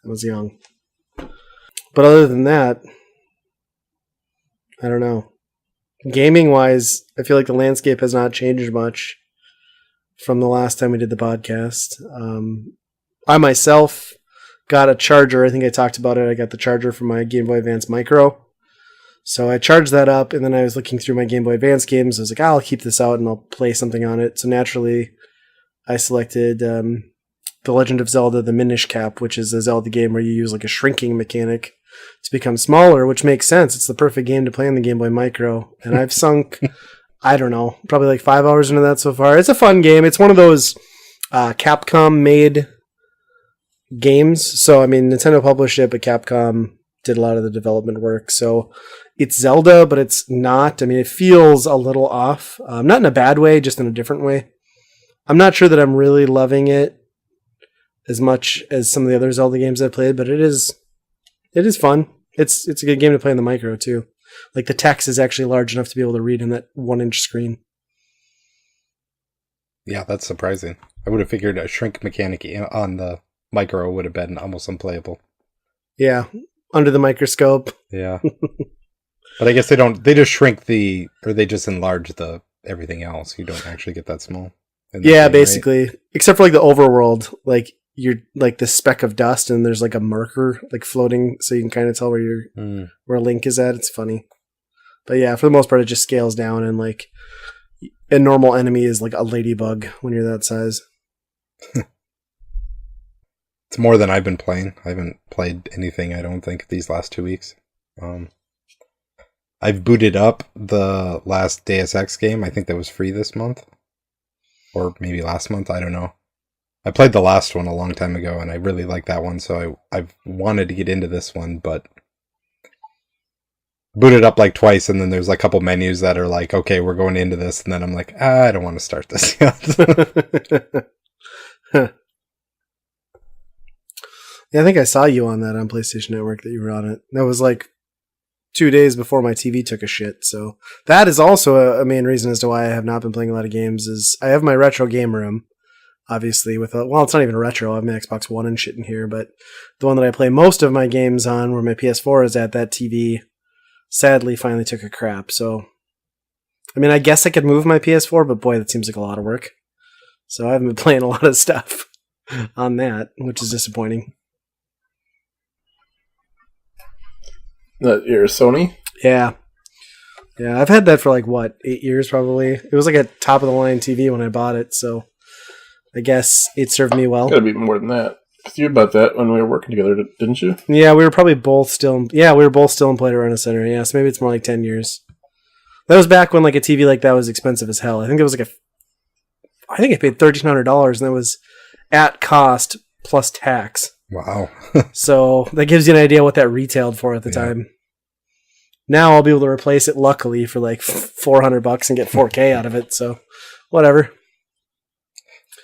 I was young. But other than that, I don't know. Gaming-wise, I feel like the landscape has not changed much from the last time we did the podcast. I myself got a charger. I think I talked about it. I got the charger for my Game Boy Advance Micro. So I charged that up, and then I was looking through my Game Boy Advance games. I was like, I'll keep this out, and I'll play something on it. So naturally, I selected The Legend of Zelda, the Minish Cap, which is a Zelda game where you use like a shrinking mechanic to become smaller, which makes sense. It's the perfect game to play on the Game Boy Micro. And I've sunk, I don't know, probably like 5 hours into that so far. It's a fun game. It's one of those Capcom-made games. So, I mean, Nintendo published it, but Capcom did a lot of the development work. So it's Zelda, but it's not. I mean, it feels a little off. Not in a bad way, just in a different way. I'm not sure that I'm really loving it as much as some of the other Zelda games I've played, but it is fun. It's a good game to play on the Micro, too. Like, the text is actually large enough to be able to read in that 1-inch screen. Yeah, that's surprising. I would have figured a shrink mechanic on the Micro would have been almost unplayable. Yeah, under the microscope. Yeah. But I guess they just shrink they just enlarge everything else. You don't actually get that small. Yeah, game, basically. Right? Except for like the overworld, like you're like this speck of dust and there's like a marker like floating so you can kind of tell where Link is at. It's funny. But yeah, for the most part it just scales down, and like a normal enemy is like a ladybug when you're that size. It's more than I've been playing. I haven't played anything, I don't think, these last 2 weeks. I've booted up the last Deus Ex game. I think that was free this month. Or maybe last month, I don't know. I played the last one a long time ago, and I really like that one, so I've wanted to get into this one, but booted up like twice, and then there's like a couple menus that are like, okay, we're going into this, and then I'm like, I don't want to start this yet. Yeah, I think I saw you on that on PlayStation Network that you were on it. That was like 2 days before my TV took a shit. So that is also a main reason as to why I have not been playing a lot of games. Is I have my retro game room, obviously with it's not even a retro. I have my Xbox One and shit in here, but the one that I play most of my games on, where my PS4 is at, that TV sadly finally took a crap. So, I mean, I guess I could move my PS4, but boy, that seems like a lot of work. So I haven't been playing a lot of stuff on that, which is disappointing. Your Sony? Yeah. Yeah, I've had that for like, 8 years probably. It was like a top-of-the-line TV when I bought it, so I guess it served me well. Gotta be more than that. Because you bought that when we were working together, didn't you? Yeah, we were probably both still... employed at Rent Center. Yeah, so maybe it's more like 10 years. That was back when like a TV like that was expensive as hell. I think it was like I think I paid $1,300, and that was at cost plus tax. Wow. So that gives you an idea what that retailed for at the time. Now I'll be able to replace it, luckily, for like $400 and get 4K out of it. So whatever.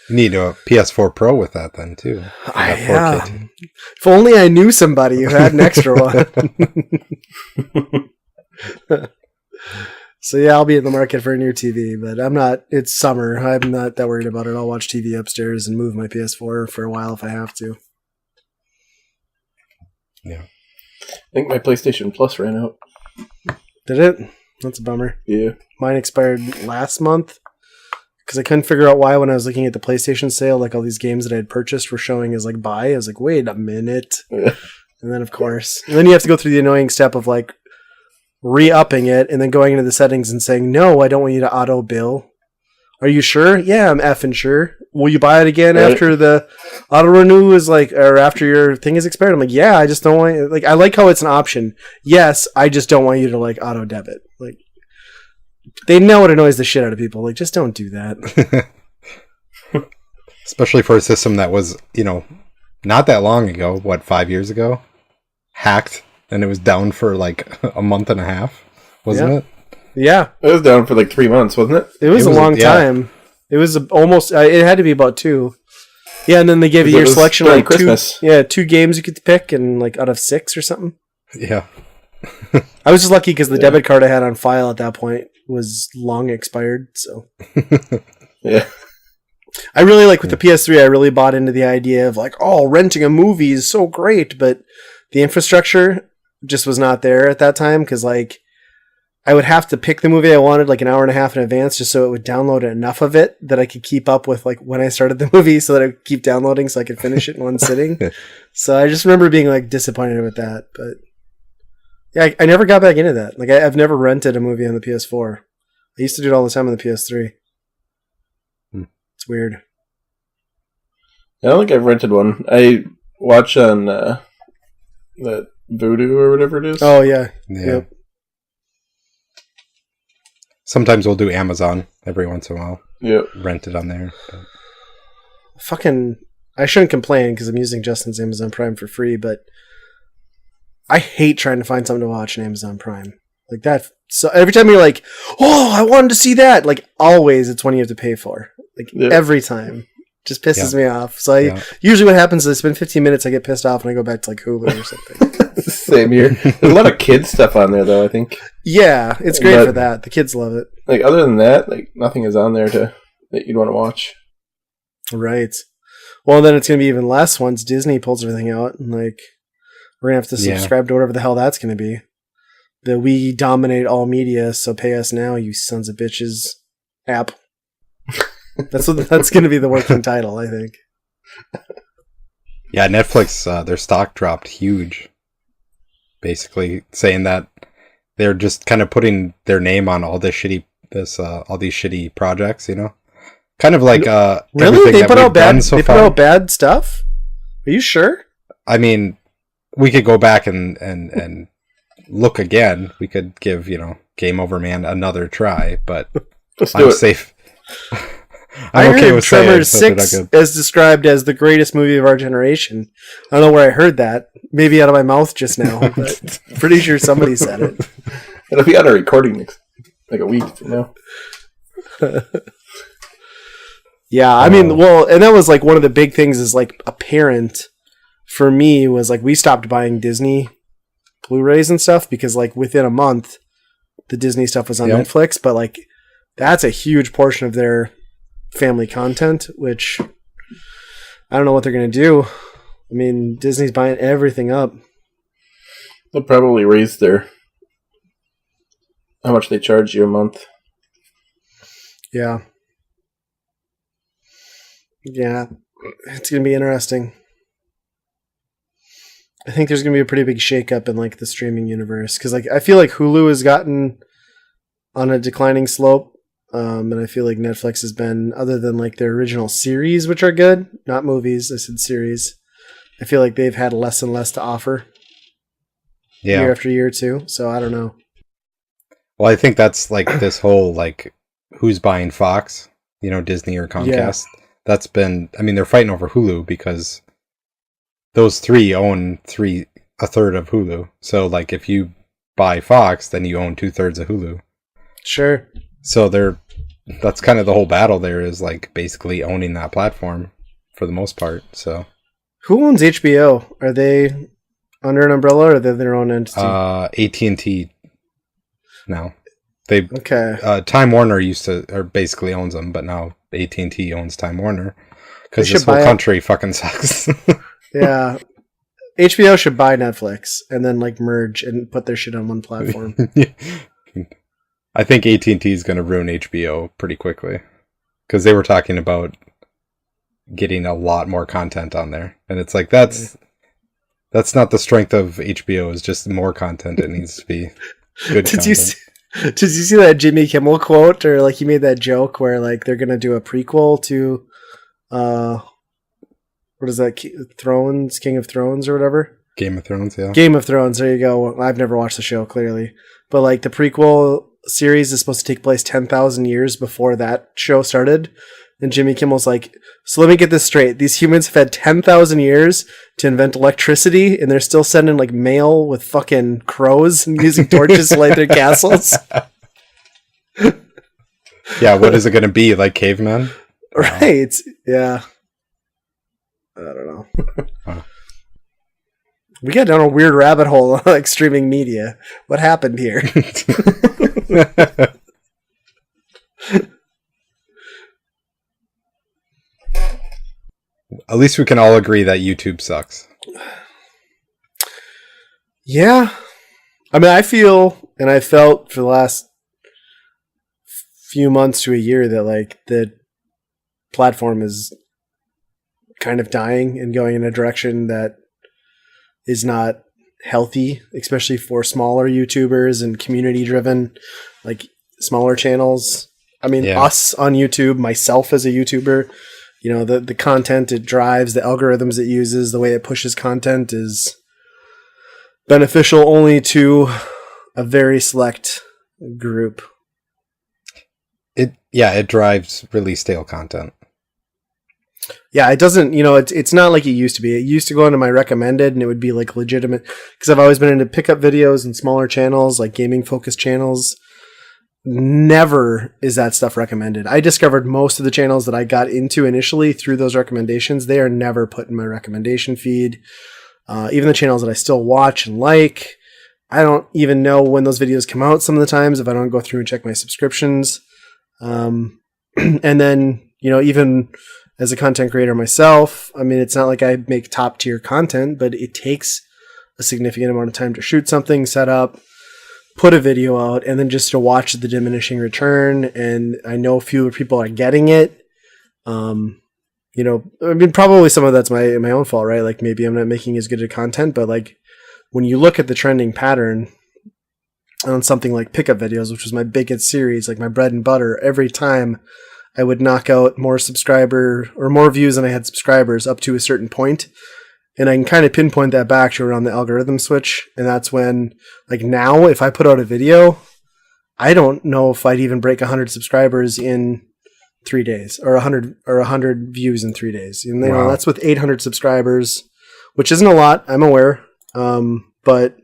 You need a PS4 Pro with that then too. Yeah. If only I knew somebody who had an extra one. So yeah, I'll be in the market for a new TV, but I'm not. It's summer. I'm not that worried about it. I'll watch TV upstairs and move my PS4 for a while if I have to. Yeah. I think my PlayStation Plus ran out. Did it? That's a bummer. Yeah. Mine expired last month because I couldn't figure out why when I was looking at the PlayStation sale, like all these games that I had purchased were showing as like buy. I was like, wait a minute. Yeah. And then, of course, and then you have to go through the annoying step of like re-upping it and then going into the settings and saying, no, I don't want you to auto bill. Are you sure? Yeah, I'm effing sure. Will you buy it again after the auto renew is like, or after your thing is expired? I'm like, yeah, I just don't want you, like, I like how it's an option. Yes, I just don't want you to like auto debit. Like, they know it annoys the shit out of people. Like, just don't do that. Especially for a system that was, not that long ago, 5 years ago, hacked, and it was down for like a month and a half, wasn't it? Yeah. It was down for like 3 months, wasn't it? It was a long time. It was almost, it had to be about 2. Yeah, and then they gave you your selection like Christmas. 2 games you could pick, and like out of 6 or something. Yeah. I was just lucky because the debit card I had on file at that point was long expired, so. Yeah. I really like with the PS3, I really bought into the idea of like, oh, renting a movie is so great, but the infrastructure just was not there at that time because like I would have to pick the movie I wanted like an hour and a half in advance just so it would download enough of it that I could keep up with like when I started the movie so that I would keep downloading so I could finish it in one sitting. So I just remember being like disappointed with that, but yeah, I never got back into that. Like I've never rented a movie on the PS4. I used to do it all the time on the PS3. It's weird. I don't think I've rented one. I watch on the Voodoo or whatever it is. Oh, yeah. Yep. Sometimes we'll do Amazon every once in a while. Yep. Rent it on there. But. Fucking, I shouldn't complain because I'm using Justin's Amazon Prime for free, but I hate trying to find something to watch on Amazon Prime. Like that. So every time you're like, oh, I wanted to see that. Like always, it's one you have to pay for. Like every time. Just pisses me off. So usually what happens is I spend 15 minutes, I get pissed off, and I go back to like Hulu or something. Same here. There's a lot of kids stuff on there, though, I think. Yeah, it's great for that. The kids love it. Like, other than that, like, nothing is on there that you'd want to watch. Right. Well, then it's going to be even less once Disney pulls everything out, and like, we're going to have to subscribe to whatever the hell that's going to be. The We Dominate All Media, so pay us now, you sons of bitches app. That's going to be the working title, I think. Yeah, Netflix, their stock dropped huge. Basically saying that they're just kind of putting their name on all this all these shitty projects, kind of like really they put out bad. They put out bad stuff. Are you sure? I mean, we could go back and look again. We could give Game Over Man another try, but I'm safe. I heard Tremors 6 is described as the greatest movie of our generation. I don't know where I heard that. Maybe out of my mouth just now, but pretty sure somebody said it. It'll be on a recording next, like a week from now. Yeah, I mean, well, and that was like one of the big things is like apparent for me was like we stopped buying Disney Blu-rays and stuff because like within a month the Disney stuff was on Netflix, but like that's a huge portion of their family content, which I don't know what they're going to do. I mean, Disney's buying everything up. They'll probably raise how much they charge you a month. Yeah. Yeah. It's going to be interesting. I think there's going to be a pretty big shakeup in like the streaming universe because like I feel like Hulu has gotten on a declining slope. And I feel like Netflix has been, other than like their original series, which are good, not movies, I said series. I feel like they've had less and less to offer year after year too. So I don't know. Well, I think that's like this whole like who's buying Fox, Disney or Comcast. Yeah. That's been, I mean, they're fighting over Hulu because those three own a third of Hulu. So like if you buy Fox, then you own 2/3 of Hulu. Sure. So that's kind of the whole battle there is like basically owning that platform for the most part. So who owns HBO? Are they under an umbrella or are they their own entity? AT&T now. Time Warner basically owns them, but now AT&T owns Time Warner because this whole country fucking sucks. Yeah. HBO should buy Netflix and then like merge and put their shit on one platform. I think AT&T is going to ruin HBO pretty quickly because they were talking about getting a lot more content on there, and it's like that's not the strength of HBO. Is just more content. It needs to be good content. Did you see that Jimmy Kimmel quote, or like he made that joke where like they're gonna do a prequel to what is that, King of Thrones or whatever? Game of Thrones, yeah. Game of Thrones, there you go. I've never watched the show, clearly. But like the prequel series is supposed to take place 10,000 years before that show started. And Jimmy Kimmel's like, so let me get this straight. These humans have had 10,000 years to invent electricity, and they're still sending like mail with fucking crows and using torches to light their castles. Yeah, what is it going to be? Like cavemen? Right. Yeah. I don't know. Huh. We got down a weird rabbit hole on like streaming media. What happened here? At least we can all agree that YouTube sucks. Yeah. I mean, I feel, and I felt for the last few months to a year that like the platform is kind of dying and going in a direction that is not healthy, especially for smaller YouTubers and community driven, like smaller channels. I mean, us on YouTube, myself as a YouTuber, you know, the content it drives, the algorithms it uses, the way it pushes content is beneficial only to a very select group. It drives really stale content. Yeah, it doesn't, you know, it's not like it used to be. It used to go into my recommended and it would be like legitimate, because I've always been into pickup videos and smaller channels, like gaming focused channels. Never is that stuff recommended. I discovered most of the channels that I got into initially through those recommendations. They are never put in my recommendation feed. Even the channels that I still watch and like, I don't even know when those videos come out some of the times if I don't go through and check my subscriptions. And then, you know, even as a content creator myself, I mean, it's not like I make top tier content, but it takes a significant amount of time to shoot something, set up, put a video out, and then just to watch the diminishing return. And I know fewer people are getting it. You know, I mean, probably some of that's my own fault, right? Like maybe I'm not making as good a content, but like when you look at the trending pattern on something like pickup videos, which was my biggest series, like my bread and butter, every time I would knock out more subscriber or more views than I had subscribers up to a certain point. And I can kind of pinpoint that back to around the algorithm switch. And that's when, like now, if I put out a video, I don't know if I'd even break 100 subscribers in 3 days or 100 views in 3 days. And you know, that's with 800 subscribers, which isn't a lot, I'm aware. But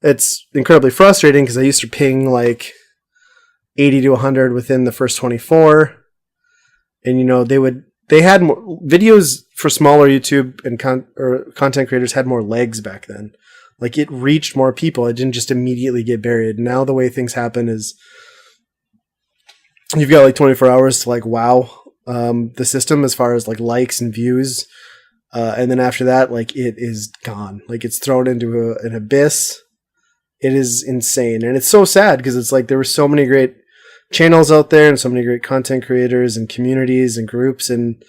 it's incredibly frustrating because I used to ping like 80 to 100 within the first 24. And, you know, they had more videos for smaller YouTube and content creators had more legs back then. Like it reached more people. It didn't just immediately get buried. Now the way things happen is you've got like 24 hours to like wow the system as far as like likes and views. And then after that, like it is gone. Like it's thrown into an abyss. It is insane. And it's so sad because it's like there were so many great channels out there and so many great content creators and communities and groups, and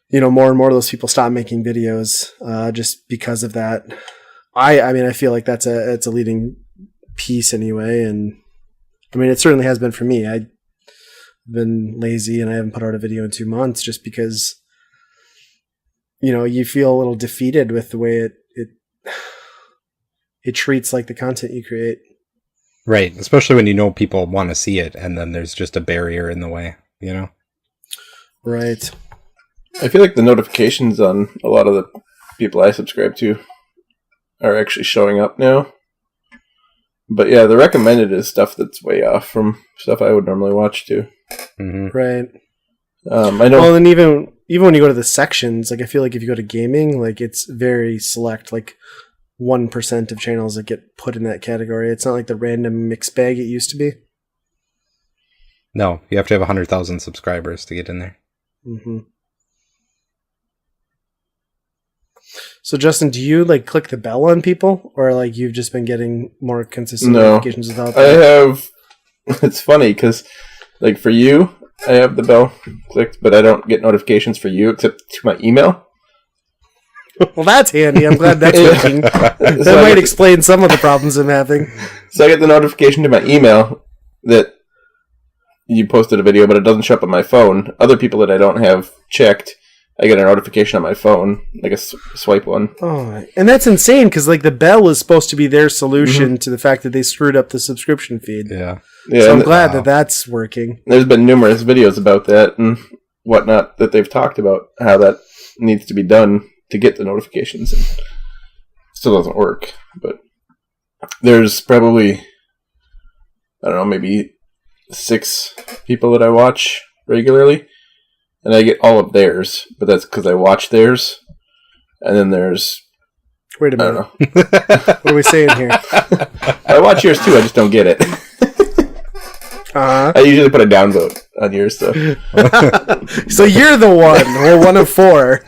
you know, more and more of those people stop making videos just because of that. I mean, I feel like it's a leading piece anyway, and I mean, it certainly has been for me. I've been lazy and I haven't put out a video in 2 months just because, you know, you feel a little defeated with the way it treats like the content you create. Right, especially when you know people want to see it, and then there's just a barrier in the way, you know? Right. I feel like the notifications on a lot of the people I subscribe to are actually showing up now. But yeah, the recommended is stuff that's way off from stuff I would normally watch too. Mm-hmm. Right. I know. Well, and even when you go to the sections, like I feel like if you go to gaming, like it's very select, like 1% of channels that get put in that category. It's not like the random mixed bag it used to be. No, you have to have 100,000 subscribers to get in there. Mm-hmm. So, Justin, do you like click the bell on people, or like you've just been getting more consistent notifications without that? I have. It's funny because, like, for you, I have the bell clicked, but I don't get notifications for you except to my email. Well, that's handy. I'm glad that's working. That might explain some of the problems I'm having. So I get the notification to my email that you posted a video, but it doesn't show up on my phone. Other people that I don't have checked, I get a notification on my phone, like a swipe one. Oh, and that's insane because like the bell is supposed to be their solution to the fact that they screwed up the subscription feed. Yeah. So I'm glad that that's working. There's been numerous videos about that and whatnot that they've talked about how that needs to be done to get the notifications. And it still doesn't work, but there's probably, I don't know, maybe 6 people that I watch regularly, and I get all of theirs, but that's because I watch theirs. And then there's... Wait a minute. I don't know. What are we saying here? I watch yours too, I just don't get it. I usually put a downvote on yours, so. So you're the one. Well, one of 4.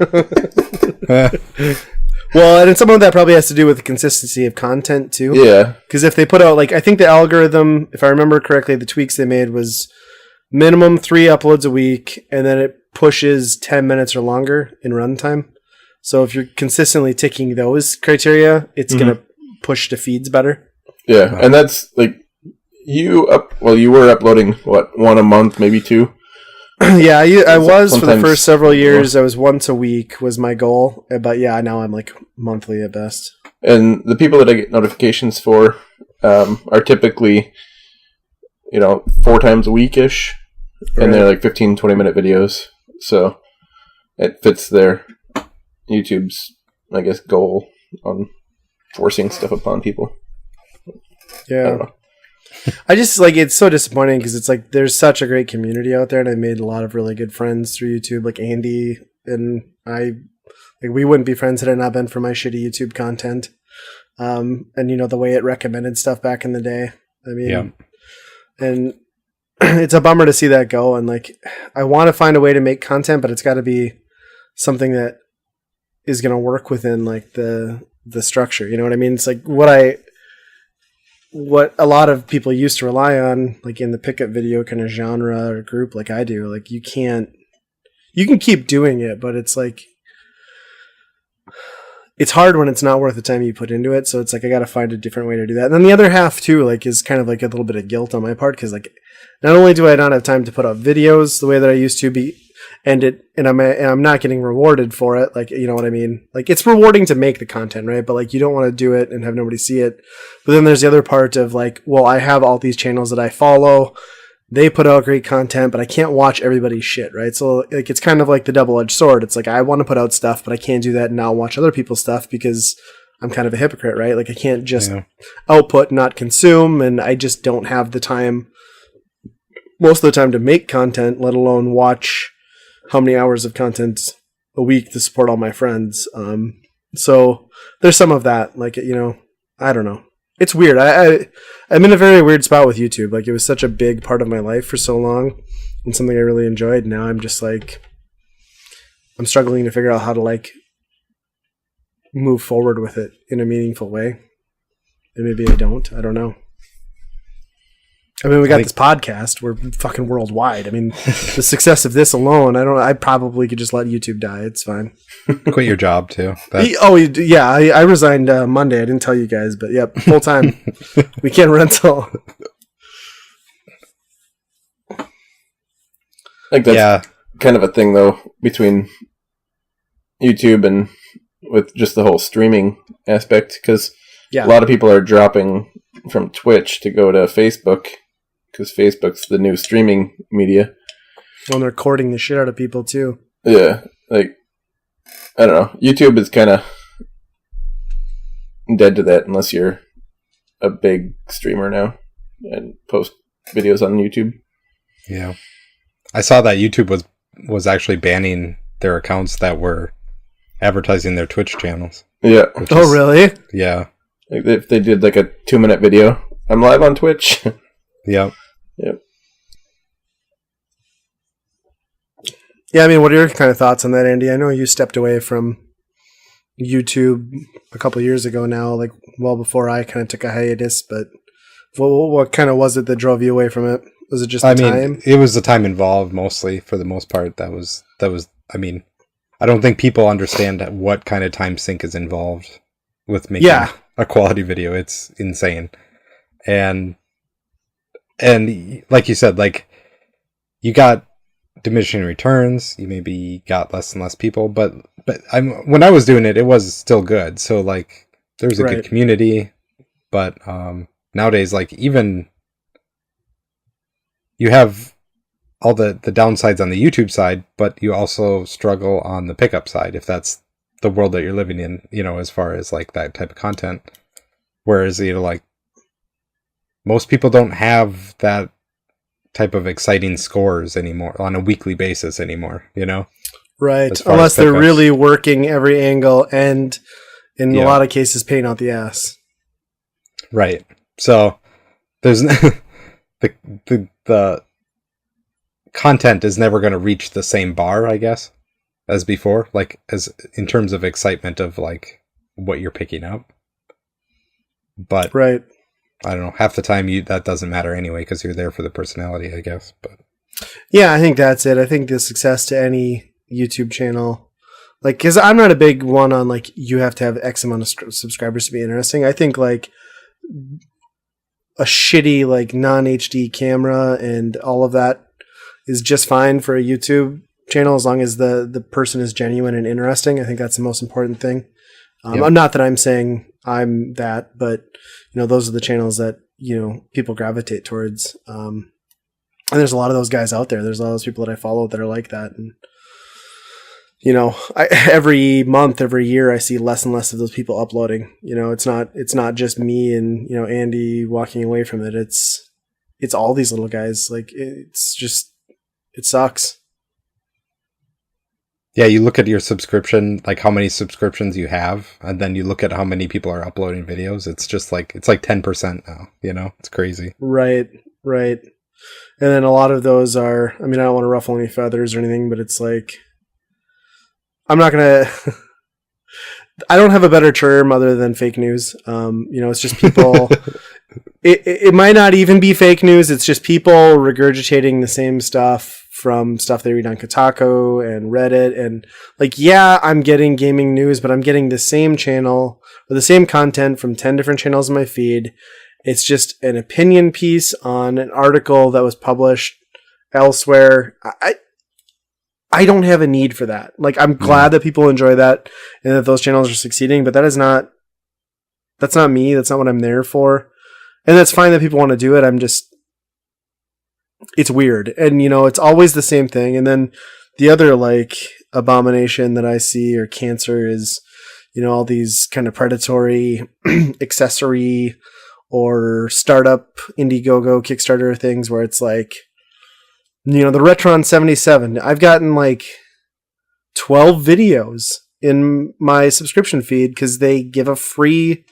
Well, and some of that probably has to do with the consistency of content too. Yeah. Because if they put out, like, I think the algorithm, if I remember correctly, the tweaks they made was minimum 3 uploads a week, and then it pushes 10 minutes or longer in runtime. So if you're consistently ticking those criteria, it's going to push the feeds better. Yeah, and that's like you were uploading what, 1 a month, maybe 2. Yeah, I was for the Sometimes first several years. I was once a week was my goal, but yeah, now I'm like monthly at best. And the people that I get notifications for are typically, 4 times a week-ish, and they're like 15, 20-minute videos. So it fits their YouTube's, I guess, goal on forcing stuff upon people. Yeah. I don't know. I just like, it's so disappointing because it's like there's such a great community out there, and I made a lot of really good friends through YouTube, like Andy and I. Like, we wouldn't be friends had it not been for my shitty YouTube content, and the way it recommended stuff back in the day. I mean, and it's a bummer to see that go. And like, I want to find a way to make content, but it's got to be something that is going to work within like the structure. You know what I mean? It's like what a lot of people used to rely on, like in the pickup video kind of genre or group like I do. Like, you can keep doing it, but it's like, it's hard when it's not worth the time you put into it. So it's like, I got to find a different way to do that. And then the other half too, like, is kind of like a little bit of guilt on my part. Cause like, not only do I not have time to put out videos the way that I used to be, and I'm not getting rewarded for it. Like, you know what I mean? Like, it's rewarding to make the content, right? But like, you don't want to do it and have nobody see it. But then there's the other part of like, well, I have all these channels that I follow. They put out great content, but I can't watch everybody's shit, right? So like, it's kind of like the double-edged sword. It's like, I want to put out stuff, but I can't do that and not watch other people's stuff because I'm kind of a hypocrite, right? Like, I can't just output, not consume, and I just don't have the time, most of the time, to make content, let alone watch how many hours of content a week to support all my friends. So there's some of that, like, I don't know. It's weird. I'm in a very weird spot with YouTube. Like, it was such a big part of my life for so long and something I really enjoyed. Now I'm just like, I'm struggling to figure out how to like move forward with it in a meaningful way. And maybe I don't know. I mean, we got this podcast. We're fucking worldwide. I mean, the success of this alone, I probably could just let YouTube die. It's fine. Quit your job too. Yeah. I resigned Monday. I didn't tell you guys, but yep, full time. Weekend rental. I think that's kind of a thing though between YouTube and with just the whole streaming aspect, because a lot of people are dropping from Twitch to go to Facebook because Facebook's the new streaming media. Well, they're courting the shit out of people too. Yeah, like, I don't know. YouTube is kind of dead to that unless you're a big streamer now and post videos on YouTube. Yeah. I saw that YouTube was actually banning their accounts that were advertising their Twitch channels. Yeah. Really? Yeah. Like, if they did like a 2-minute video, I'm live on Twitch. Yep. Yep. Yeah, I mean, what are your kind of thoughts on that, Andy? I know you stepped away from YouTube a couple years ago now, like well before I kind of took a hiatus, but what kind of was it that drove you away from it? Was it just the time? It was the time involved mostly for the most part. That was, I mean, I don't think people understand what kind of time sink is involved with making a quality video. It's insane. And like you said, like, you got diminishing returns, you maybe got less and less people, but when I was doing it, it was still good. So like, there's a good community, but nowadays, like, even you have all the downsides on the YouTube side, but you also struggle on the pickup side, if that's the world that you're living in, you know, as far as like that type of content. Whereas, you know, like, most people don't have that type of exciting scores anymore on a weekly basis anymore, you know? Right. Unless they're really working every angle and in a lot of cases paying out the ass. Right. So there's the content is never going to reach the same bar, I guess, as before, like, as in terms of excitement of like what you're picking up. But right. I don't know, half the time that doesn't matter anyway, because you're there for the personality, I guess. But yeah, I think that's it. I think the success to any YouTube channel, like, because I'm not a big one on like you have to have X amount of subscribers to be interesting. I think like a shitty like non-HD camera and all of that is just fine for a YouTube channel as long as the person is genuine and interesting. I think that's the most important thing. Not that I'm saying I'm that, but you know, those are the channels that, you know, people gravitate towards. And there's a lot of those guys out there. There's a lot of those people that I follow that are like that. And, you know, every month, every year, I see less and less of those people uploading. You know, it's not just me and, you know, Andy walking away from it. It's all these little guys. Like, it sucks. Yeah, you look at your subscription, like how many subscriptions you have, and then you look at how many people are uploading videos. It's just like, it's like 10% now, you know? It's crazy. Right. And then a lot of those are, I mean, I don't want to ruffle any feathers or anything, but it's like, I'm not going to, I don't have a better term other than fake news. You know, it's just people, it might not even be fake news. It's just people regurgitating the same stuff from stuff they read on Kotaku and Reddit. And like, yeah, I'm getting gaming news, but I'm getting the same channel or the same content from 10 different channels in my feed. It's just an opinion piece on an article that was published elsewhere. I don't have a need for that. Like, I'm glad that people enjoy that and that those channels are succeeding, but that's not me. That's not what I'm there for. And that's fine that people want to do it. It's weird. And, you know, it's always the same thing. And then the other, like, abomination that I see or cancer is, you know, all these kind of predatory accessory or startup Indiegogo Kickstarter things where it's like, you know, the Retron 77. I've gotten like 12 videos in my subscription feed because they give a free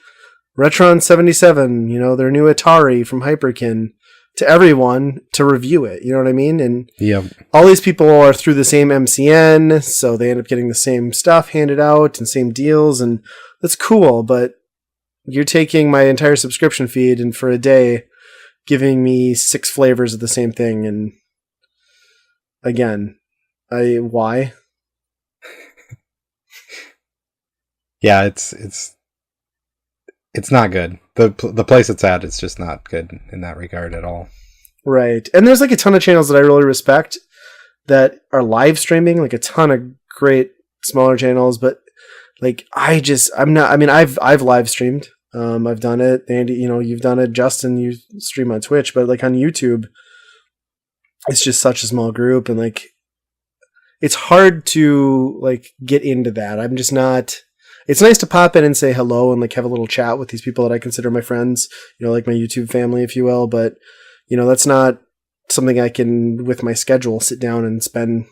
Retron 77, you know, their new Atari from Hyperkin, to everyone to review it. You know what I mean? And all these people are through the same MCN, so they end up getting the same stuff handed out and same deals, and that's cool, but you're taking my entire subscription feed and for a day giving me 6 flavors of the same thing. And again, why? Yeah, it's not good. The place it's at, it's just not good in that regard at all. Right. And there's like a ton of channels that I really respect that are live streaming, like a ton of great smaller channels, but like I've live streamed. I've done it. Andy, you know, you've done it. Justin, you stream on Twitch, but like on YouTube, it's just such a small group, and like it's hard to like get into that. I'm just not. It's nice to pop in and say hello and like have a little chat with these people that I consider my friends, you know, like my YouTube family, if you will. But, you know, that's not something I can, with my schedule, sit down and spend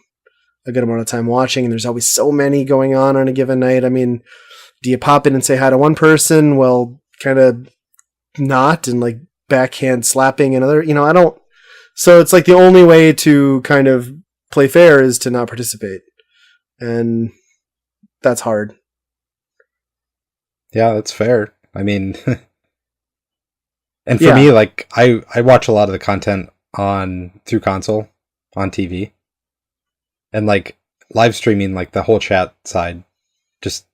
a good amount of time watching. And there's always so many going on a given night. I mean, do you pop in and say hi to one person? Well, kind of not, and like backhand slapping another, you know, I don't. So it's like the only way to kind of play fair is to not participate. And that's hard. Yeah, that's fair. I mean, and for me, like, I watch a lot of the content through console on TV, and like live streaming, like the whole chat side, just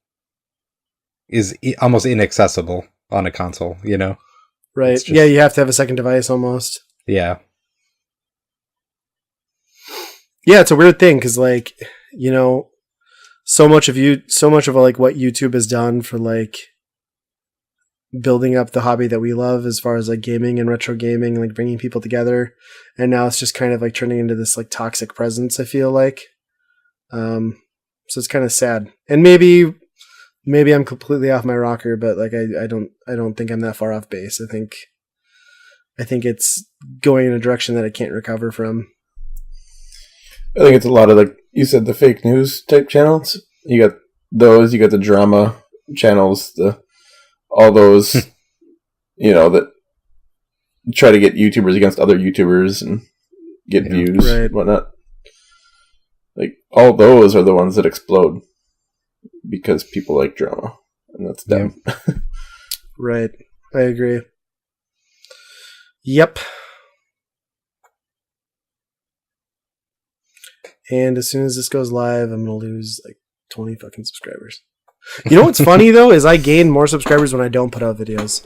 is almost inaccessible on a console. Right? Just, yeah, you have to have a second device almost. Yeah. Yeah, it's a weird thing because, like, so much of like what YouTube has done for like building up the hobby that we love, as far as like gaming and retro gaming, like bringing people together, and now it's just kind of like turning into this like toxic presence. I feel like, so it's kind of sad. And maybe I'm completely off my rocker, but like I don't think I'm that far off base. I think it's going in a direction that I can't recover from. I think it's a lot of, like you said, the fake news type channels. You got those, you got the drama channels, all those, that try to get YouTubers against other YouTubers and get views and whatnot. Like, all those are the ones that explode because people like drama, and that's dumb. Yeah. Right. I agree. Yep. And as soon as this goes live, I'm going to lose like 20 fucking subscribers. You know what's funny, though, is I gain more subscribers when I don't put out videos.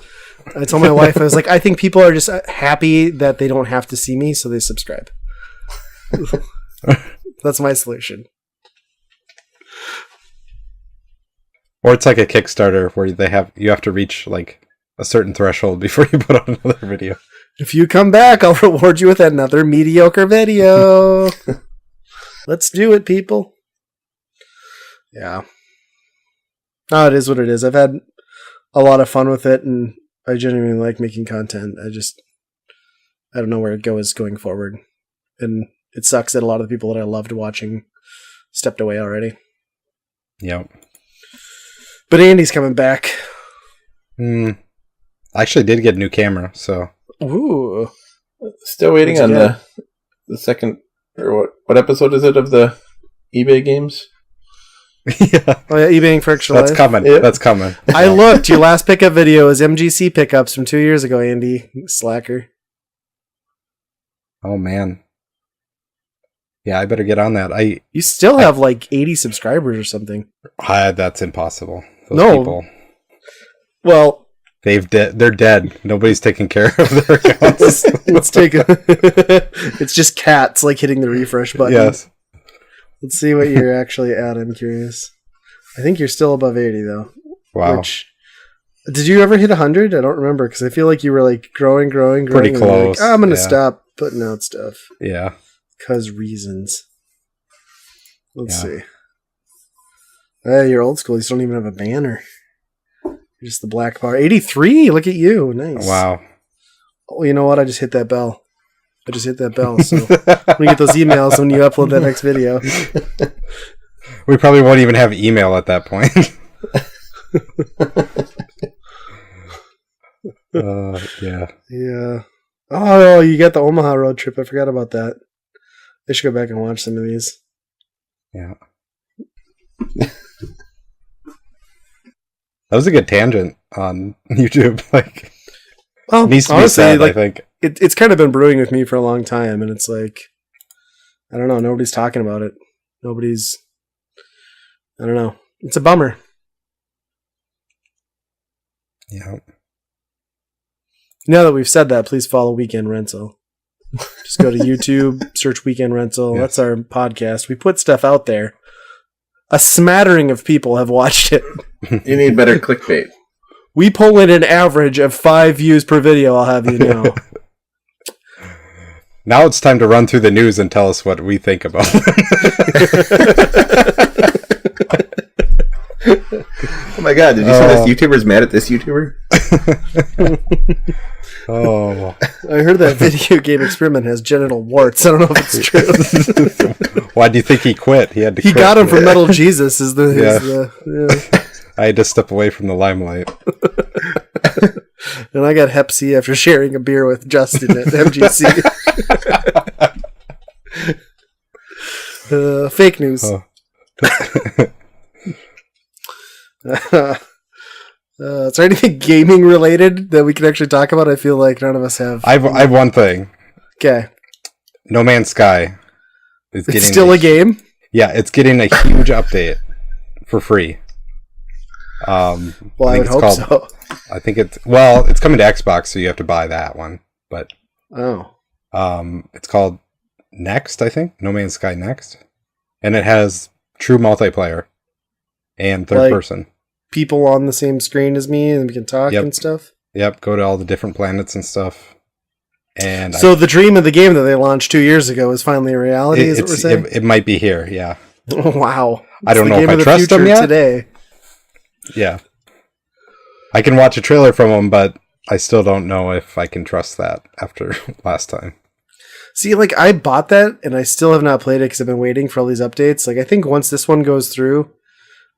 I told my wife, I was like, I think people are just happy that they don't have to see me, so they subscribe. That's my solution. Or it's like a Kickstarter where you have to reach like a certain threshold before you put out another video. If you come back, I'll reward you with another mediocre video. Let's do it, people. Yeah. Oh, it is what it is. I've had a lot of fun with it, and I genuinely like making content. I don't know where it goes going forward. And it sucks that a lot of the people that I loved watching stepped away already. Yep. But Andy's coming back. I actually did get a new camera, so. Ooh. Still waiting on the second, or what episode is it of the eBay games? Yeah. Oh yeah, eBaying for extra life. That's coming. Yep. That's coming. I looked. Your last pickup video is MGC pickups from 2 years ago, Andy. Slacker. Oh man. Yeah, I better get on that. You still have like 80 subscribers or something. That's impossible. Those people. Well, they're dead. Nobody's taking care of their accounts. It's just cats like hitting the refresh button. Yes. Let's see what you're actually at. I'm curious. I think you're still above 80 though. Wow. Did you ever hit 100? I don't remember because I feel like you were like growing. Pretty close. Like, I'm going to stop putting out stuff. Yeah. Because reasons. Let's see. Hey, you're old school. You still don't even have a banner. You're just the black bar. 83. Look at you. Nice. Wow. Oh, you know what? I just hit that bell. So I'm going to get those emails when you upload that next video. We probably won't even have email at that point. Yeah. Yeah. Oh, you got the Omaha road trip. I forgot about that. I should go back and watch some of these. Yeah. That was a good tangent on YouTube. Like, well, needs to honestly, be said, like, I think. It's kind of been brewing with me for a long time, and it's like, I don't know, nobody's talking about it. I don't know. It's a bummer. Yeah. Now that we've said that, please follow Weekend Rental. Just go to YouTube, search Weekend Rental. Yes. That's our podcast. We put stuff out there. A smattering of people have watched it. You need better clickbait. We pull in an average of 5 views per video, I'll have you know. Now it's time to run through the news and tell us what we think about it. Oh my god, did you see this YouTuber's mad at this YouTuber? Oh. I heard that video game experiment has genital warts. I don't know if it's true. Why do you think he quit? He quit. Got him from Metal Jesus. Yeah. I had to step away from the limelight. And I got Hep C after sharing a beer with Justin at MGC. Fake news. Oh. Is there anything gaming related that we can actually talk about? I feel like none of us have. I have one thing. Okay. No Man's Sky is It's still a game? Yeah, it's getting a huge update for free. Well, I would hope so. I think it's coming to Xbox, so you have to buy that one. But it's called Next, I think. No Man's Sky Next. And it has true multiplayer and third person. People on the same screen as me and we can talk and stuff? Yep, go to all the different planets and stuff. And so the dream of the game that they launched 2 years ago is finally a reality, is what we're saying? It might be here, yeah. Wow. I don't know if I trust them yet. Today. Yeah. I can watch a trailer from them, but I still don't know if I can trust that after last time. See, I bought that, and I still have not played it because I've been waiting for all these updates. I think once this one goes through,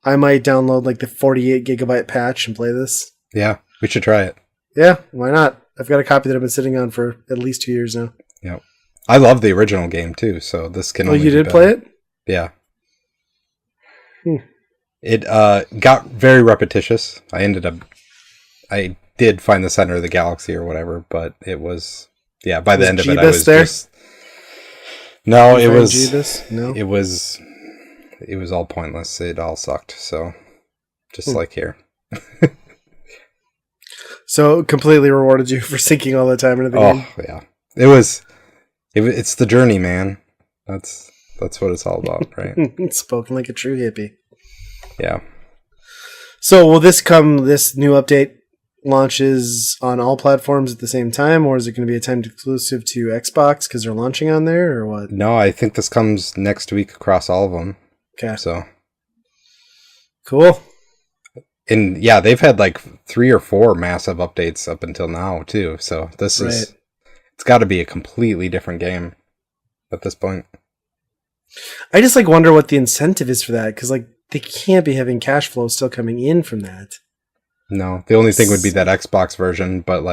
I might download, the 48 gigabyte patch and play this. Yeah, we should try it. Yeah, why not? I've got a copy that I've been sitting on for at least 2 years now. Yeah. I love the original game, too, so this can only you did be play it? Yeah. It got very repetitious. I did find the center of the galaxy or whatever, but it was... Yeah, by the end of it, I was there? Just... No, it was... Jeebus? No? It was all pointless. It all sucked, so... Just like here. So completely rewarded you for sinking all the time into the game. Oh yeah, it's the journey, man. That's what it's all about, right? Spoken like a true hippie. Yeah. So will this new update launches on all platforms at the same time, or is it going to be a timed exclusive to Xbox because they're launching on there, or what? No, I think this comes next week across all of them. Okay. So cool. And yeah, they've had 3 or 4 massive updates up until now too. So this is, it's got to be a completely different game at this point. I just wonder what the incentive is for that, because they can't be having cash flow still coming in from that. No, the only thing would be that Xbox version, but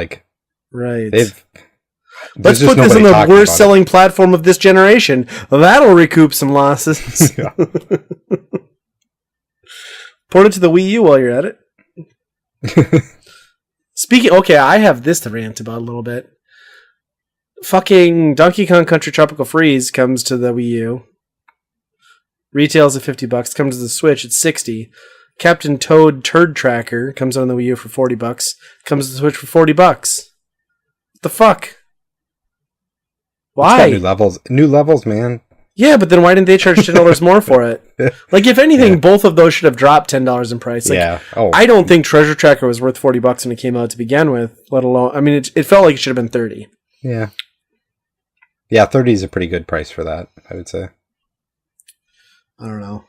right. Let's put this on the worst selling platform of this generation. That'll recoup some losses. Yeah. Port it to the Wii U while you're at it. Okay, I have this to rant about a little bit. Fucking Donkey Kong Country Tropical Freeze comes to the Wii U. Retails at $50. Comes to the Switch at $60. Captain Toad Turd Tracker comes on the Wii U for $40. Comes to the Switch for $40. What the fuck? Why? New levels, man. Yeah, but then why didn't they charge $10 more for it? If anything, both of those should have dropped $10 in price. I don't think Treasure Tracker was worth $40 when it came out to begin with, let alone... it felt like it should have been $30. Yeah. Yeah, 30 is a pretty good price for that, I would say. I don't know.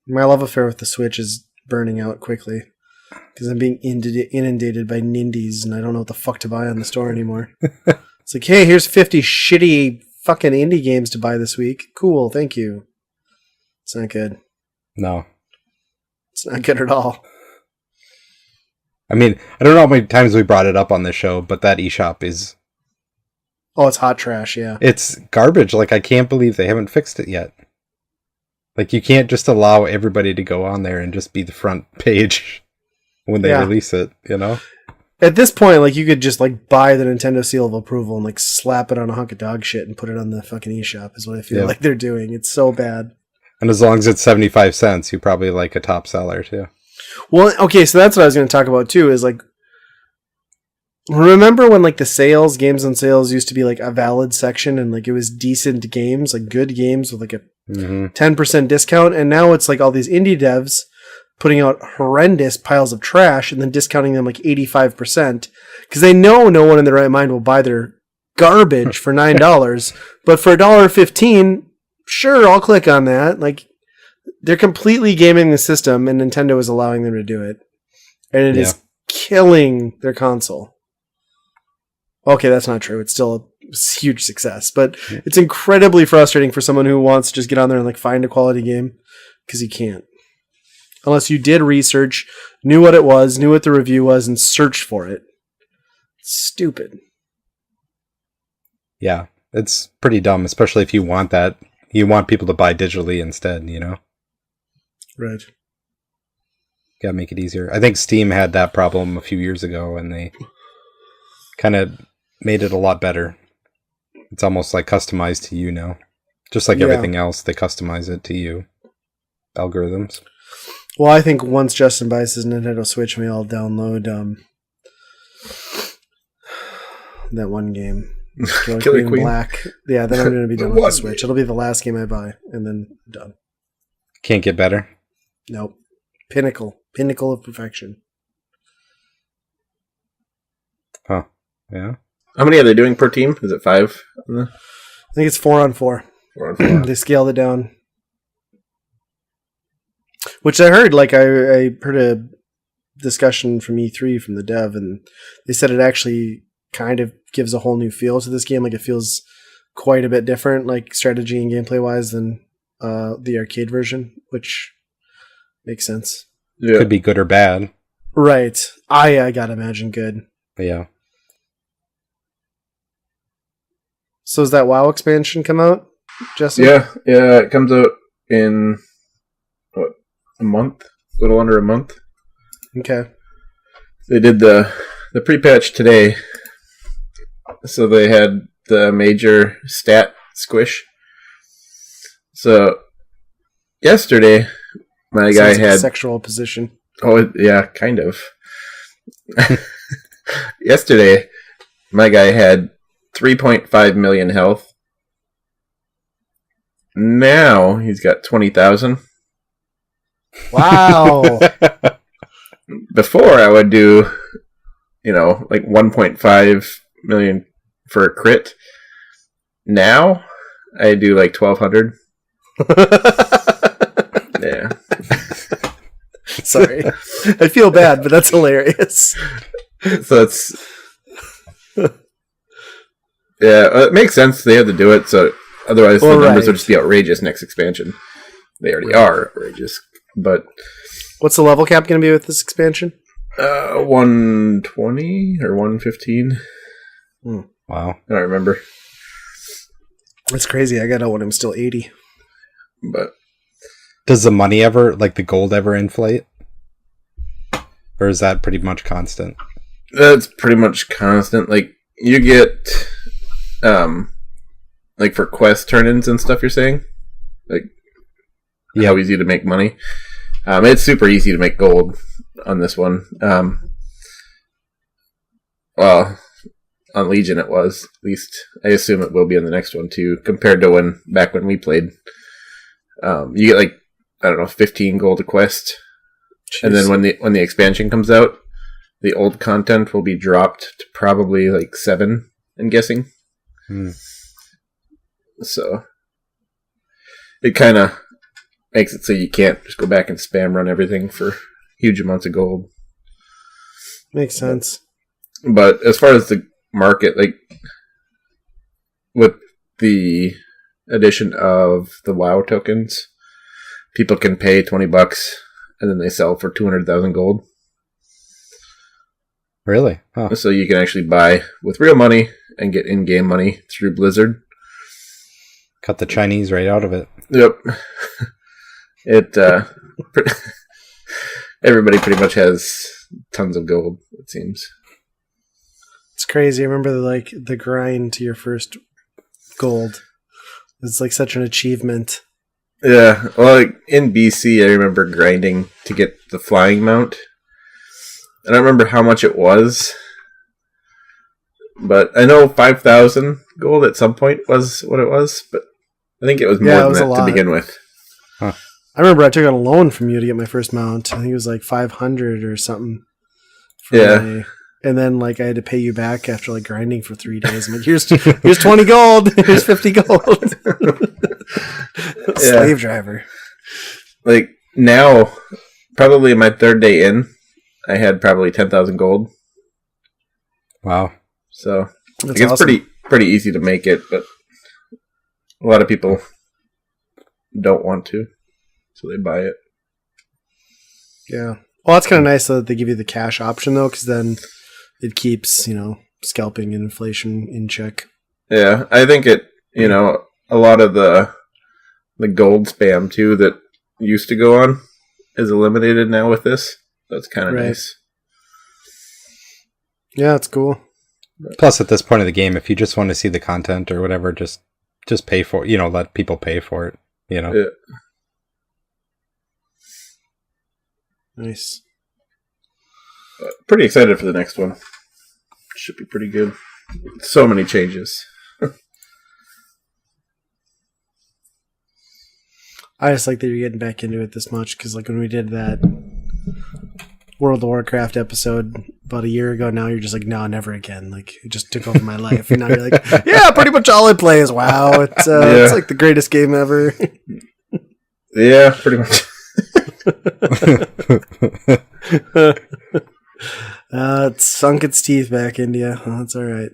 My love affair with the Switch is burning out quickly. Because I'm being inundated by nindies, and I don't know what the fuck to buy on the store anymore. It's hey, here's 50 shitty... fucking indie games to buy this week. Cool, thank you. It's not good. No. It's not good at all. I don't know how many times we brought it up on this show, but that eShop is... Oh, it's hot trash, yeah. It's garbage. I can't believe they haven't fixed it yet. You can't just allow everybody to go on there and just be the front page when they release it, you know? At this point, you could just, buy the Nintendo seal of approval and, slap it on a hunk of dog shit and put it on the fucking eShop is what I feel like they're doing. It's so bad. And as long as it's 75 cents, you probably a top seller, too. Well, okay, so that's what I was going to talk about, too, is, remember when, the sales, games on sales used to be, a valid section and, it was decent games, good games with, a 10% discount, and now it's, all these indie devs putting out horrendous piles of trash and then discounting them 85% because they know no one in their right mind will buy their garbage for $9, but for $1.15, sure, I'll click on that. They're completely gaming the system, and Nintendo is allowing them to do it, and it is killing their console. Okay, that's not true. It's still a huge success, but it's incredibly frustrating for someone who wants to just get on there and find a quality game because you can't. Unless you did research, knew what it was, knew what the review was, and searched for it. Stupid. Yeah, it's pretty dumb, especially if you want that. You want people to buy digitally instead, you know? Right. Gotta make it easier. I think Steam had that problem a few years ago, and they kind of made it a lot better. It's almost like customized to you now. Just like everything else, they customize it to you. Algorithms. Well, I think once Justin buys his Nintendo Switch, maybe I'll download that one game. Killer Queen. Black. Yeah, then I'm going to be done with the Switch. It'll be the last game I buy, and then done. Can't get better? Nope. Pinnacle of perfection. Huh. Yeah. How many are they doing per team? Is it 5? I think it's 4-on-4. 4-on-4. They scaled it down. Which I heard, I heard a discussion from E3 from the dev, and they said it actually kind of gives a whole new feel to this game. Like, it feels quite a bit different, like strategy and gameplay wise, than the arcade version, which makes sense. Yeah. Could be good or bad. Right. I gotta imagine good. Yeah. So does that WoW expansion come out, Jesse? Yeah, it comes out in a month? A little under a month. Okay. They did the pre-patch today. So they had the major stat squish. So yesterday my guy had sexual position. Oh yeah, kind of. Yesterday my guy had 3.5 million health. Now he's got 20,000. Wow. Before I would do, 1.5 million for a crit. Now I do 1,200. Yeah. Sorry. I feel bad, but that's hilarious. So it's... Yeah, it makes sense they had to do it, so otherwise the numbers would just be outrageous next expansion. They already are outrageous, but... What's the level cap going to be with this expansion? 120 or 115. Wow. I don't remember. That's crazy. I got out when I'm still 80. But does the money ever, the gold ever inflate? Or is that pretty much constant? That's pretty much constant. You get, for quest turn-ins and stuff, you're saying? How easy to make money? It's super easy to make gold on this one. Well, on Legion it was. At least I assume it will be on the next one too, compared to back when we played. You get 15 gold a quest. Jeez. And then when the expansion comes out, the old content will be dropped to probably 7, I'm guessing. So it kind of makes it so you can't just go back and spam run everything for huge amounts of gold. Makes sense. But as far as the market, with the addition of the WoW tokens, people can pay $20 and then they sell for 200,000 gold. Really? Huh. So you can actually buy with real money and get in-game money through Blizzard. Cut the Chinese right out of it. Yep. It everybody pretty much has tons of gold, it seems. It's crazy. I remember the grind to your first gold. It's such an achievement. Yeah. Well, in BC, I remember grinding to get the flying mount. I don't remember how much it was, but I know 5,000 gold at some point was what it was, but I think it was more than that to begin with. Huh. I remember I took out a loan from you to get my first mount. I think it was 500 or something. And then I had to pay you back after grinding for 3 days. I'm here's 20 gold. Here's 50 gold. Slave driver. Now, probably my third day in, I had probably 10,000 gold. Wow. So That's it's awesome. pretty easy to make it, but a lot of people don't want to, so they buy it. Yeah. Well, that's kind of nice that they give you the cash option, though, because then it keeps, scalping and inflation in check. Yeah, I think it, a lot of the gold spam, too, that used to go on is eliminated now with this. That's kind of nice. Yeah, it's cool. Plus, at this point of the game, if you just want to see the content or whatever, just pay for it. Let people pay for it. Yeah. Nice. Pretty excited for the next one. Should be pretty good. So many changes. I just like that you're getting back into it this much because, like, when we did that World of Warcraft episode about a year ago, now you're just like, no, never again. Like, it just took over my life, and now you're like, yeah, pretty much all I play is WoW. It's like the greatest game ever. Yeah, pretty much. It sunk its teeth back into you. Oh, that's all right.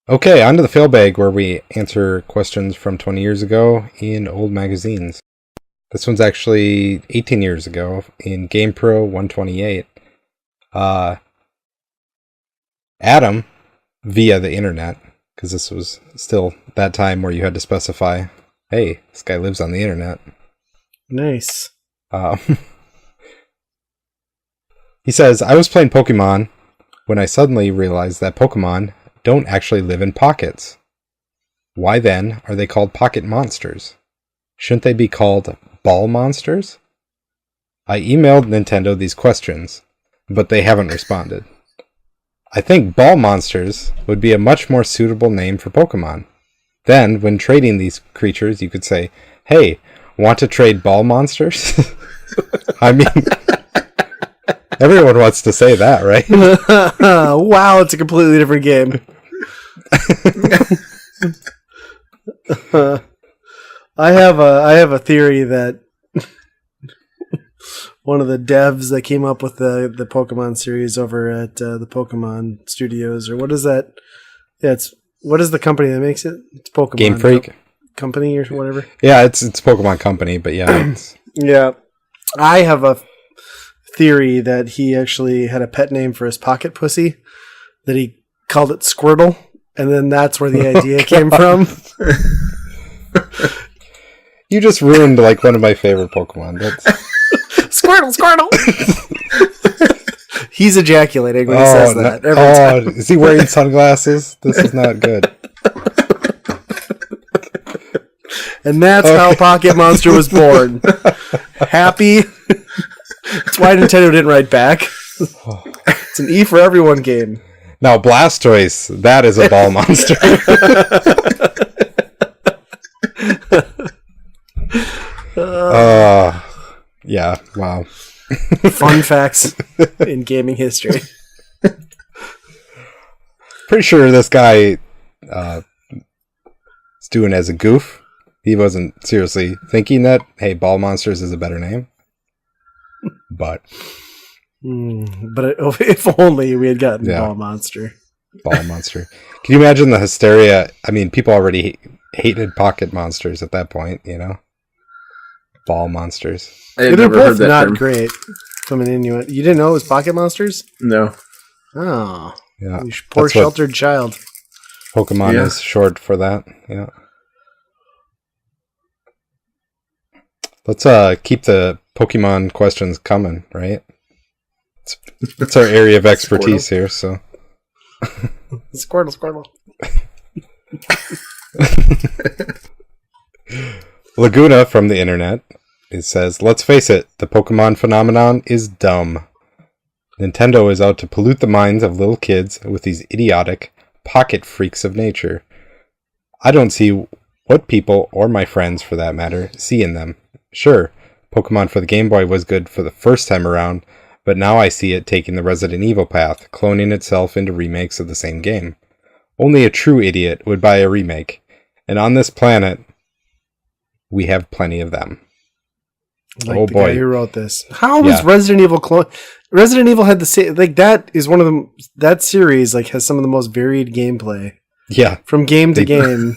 Okay, on to the failbag, where we answer questions from 20 years ago in old magazines. This one's actually 18 years ago in GamePro 128. Adam, via the internet, because this was still that time where you had to specify, hey, this guy lives on the internet. Nice. He says, I was playing Pokemon when I suddenly realized that Pokemon don't actually live in pockets. Why then are they called pocket monsters? Shouldn't they be called ball monsters? I emailed Nintendo these questions, but they haven't responded. I think ball monsters would be a much more suitable name for Pokemon. Then, when trading these creatures, you could say, hey, want to trade ball monsters? I mean, everyone wants to say that, right? Wow, it's a completely different game. I have a theory that one of the devs that came up with the Pokemon series over at the Pokemon Studios, or what is that? Yeah, what is the company that makes it? It's Pokemon Game Freak Company or whatever. Yeah, it's Pokemon Company, but yeah, yeah. I have a theory that he actually had a pet name for his pocket pussy, that he called it Squirtle, and then that's where the idea came from. You just ruined like one of my favorite Pokemon. That's Squirtle. He's ejaculating when he says that. Every time. Is he wearing sunglasses? This is not good. And that's how Pocket Monster was born. Happy. That's why Nintendo didn't write back. It's an E for everyone game. Now Blastoise, that is a ball monster. Yeah, wow. Fun facts in gaming history. Pretty sure this guy is doing it as a goof. He wasn't seriously thinking that, hey, Ball Monsters is a better name. But if only we had gotten Ball Monster. Ball Monster. Can you imagine the hysteria? I mean, people already hated Pocket Monsters at that point, you know? Ball Monsters. They're both not great from an Inuit. You didn't know it was Pocket Monsters? No. Oh. Yeah. You poor sheltered child. Pokemon is short for that. Yeah. Let's keep the Pokemon questions coming, right? It's our area of expertise here, so. Squirtle. Laguna from the internet, it says, let's face it, the Pokemon phenomenon is dumb. Nintendo is out to pollute the minds of little kids with these idiotic pocket freaks of nature. I don't see what people, or my friends for that matter, see in them. Sure, Pokemon for the Game Boy was good for the first time around, but now I see it taking the Resident Evil path, cloning itself into remakes of the same game. Only a true idiot would buy a remake, and on this planet, we have plenty of them. Like oh the boy, guy who wrote this. How was Resident Evil clone? Resident Evil had the same. Like that is one of them. That series like has some of the most varied gameplay. Yeah, from game to game,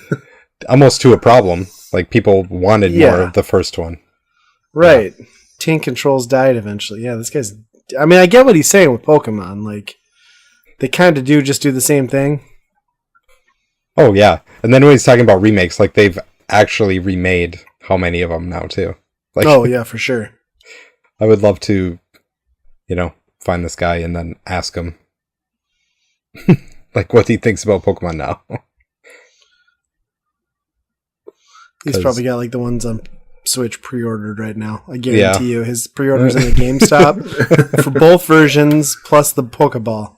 almost to a problem. Like people wanted more of the first one. Right. Yeah. Tank controls died eventually. Yeah, this guy's. I mean, I get what he's saying with Pokemon. Like they kind of do the same thing. Oh yeah, and then when he's talking about remakes, like they've actually remade how many of them now too. Like, oh yeah, for sure. I would love to, find this guy and then ask him, like, what he thinks about Pokemon now. He's probably got like the ones on Switch pre-ordered right now. I guarantee you, his pre-orders in the GameStop for both versions plus the Pokeball.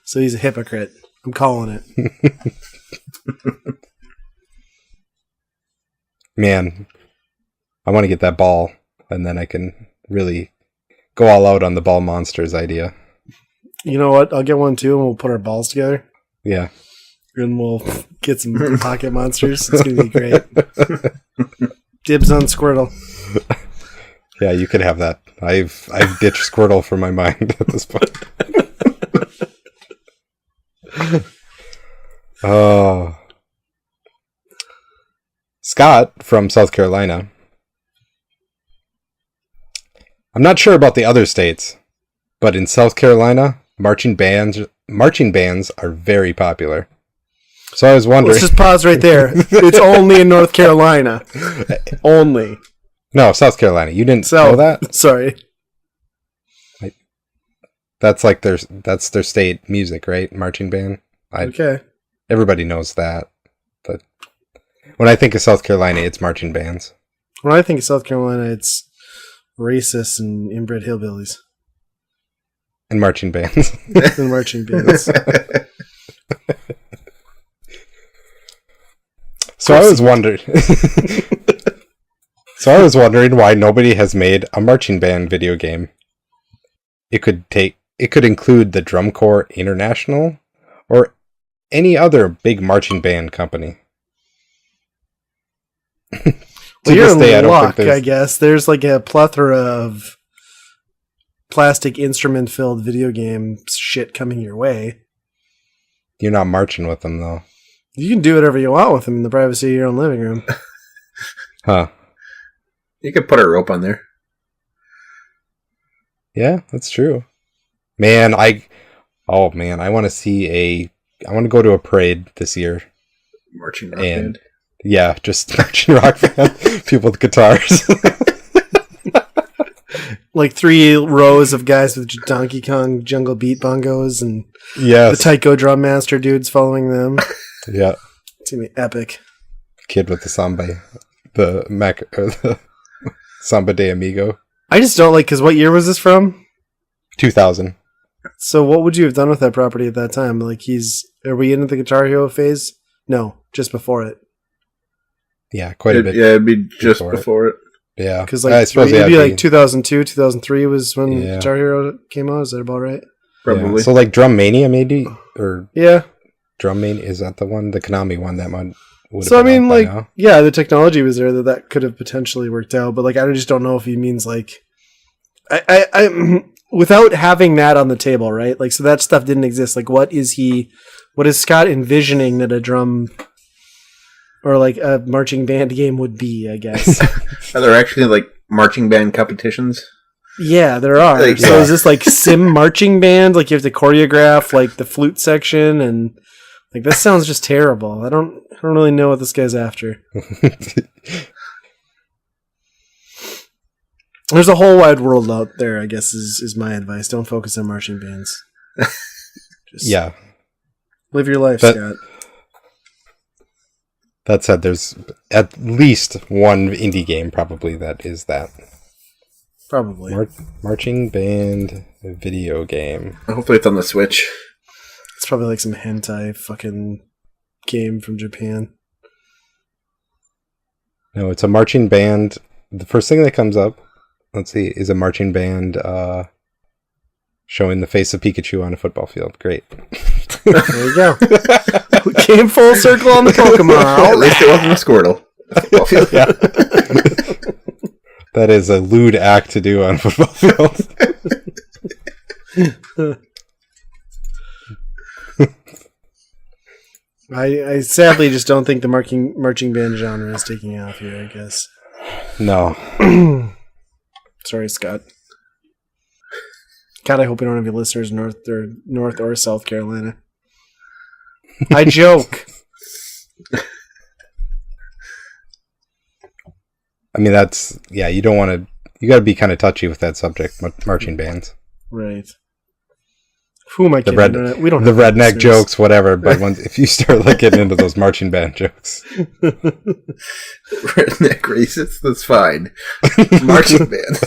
So he's a hypocrite. I'm calling it. Man, I want to get that ball, and then I can really go all out on the Ball Monsters idea. You know what? I'll get one too, and we'll put our balls together. Yeah. And we'll get some pocket monsters. It's going to be great. Dibs on Squirtle. Yeah, you could have that. I've ditched Squirtle from my mind at this point. Oh. Scott from South Carolina. I'm not sure about the other states, but in South Carolina, marching bands are very popular. So I was wondering. Let's just pause right there. It's only in North Carolina. Only. No, South Carolina. You didn't know that? Sorry. That's like their state music, right? Marching band. Okay. Everybody knows that. But when I think of South Carolina, it's marching bands. When I think of South Carolina, it's racists and inbred hillbillies. And marching bands. And marching bands. So I was wondering why nobody has made a marching band video game. It could include the Drum Corps International or any other big marching band company. Well, you're in luck, I guess. There's like a plethora of plastic instrument-filled video game shit coming your way. You're not marching with them, though. You can do whatever you want with them in the privacy of your own living room. Huh. You could put a rope on there. Yeah, that's true. Man, I want to go to a parade this year. Marching rock band. Yeah, just marching rock band. People with guitars. Like 3 rows of guys with Donkey Kong jungle beat bongos and the taiko drum master dudes following them. Yeah. It's going to be epic. Kid with the samba. The Samba de Amigo. I just don't because what year was this from? 2000. So what would you have done with that property at that time? Like are we into the Guitar Hero phase? No, just before it. Yeah, quite a bit. Yeah, it'd be just before it. Yeah. Because it'd be like 2002, 2003 was when Guitar Hero came out. Is that about right? Probably. Yeah. So like Drum Mania maybe? Or yeah. Drum Mania, is that the one? The Konami one that would so I mean like, yeah, the technology was there that could have potentially worked out. But like, I just don't know if he means like, I without having that on the table, right? Like, so that stuff didn't exist. Like, what is Scott envisioning that a drum or like a marching band game would be, I guess. Are there actually like marching band competitions? Yeah, there are. Like, so is this like sim marching band? Like you have to choreograph like the flute section and like this sounds just terrible. I don't really know what this guy's after. There's a whole wide world out there, I guess is my advice. Don't focus on marching bands. Just live your life, Scott. That said, there's at least one indie game probably that is that. Probably. Marching band video game. Hopefully it's on the Switch. It's probably like some hentai fucking game from Japan. No, it's a marching band. The first thing that comes up, let's see, is a marching band showing the face of Pikachu on a football field. Great. There you go. We came full circle on the Pokemon. At least it wasn't a Squirtle. Yeah. That is a lewd act to do on a football field. I sadly just don't think the marching band genre is taking off here, I guess. No. Sorry, Scott. God, I hope we don't have any listeners north or South Carolina. I joke. I mean, you don't want to, you got to be kind of touchy with that subject, marching bands. Right. Who am I kidding? We don't the have redneck listeners. jokes, whatever, but if you start like getting into those marching band jokes. Redneck racist? That's fine. Marching band.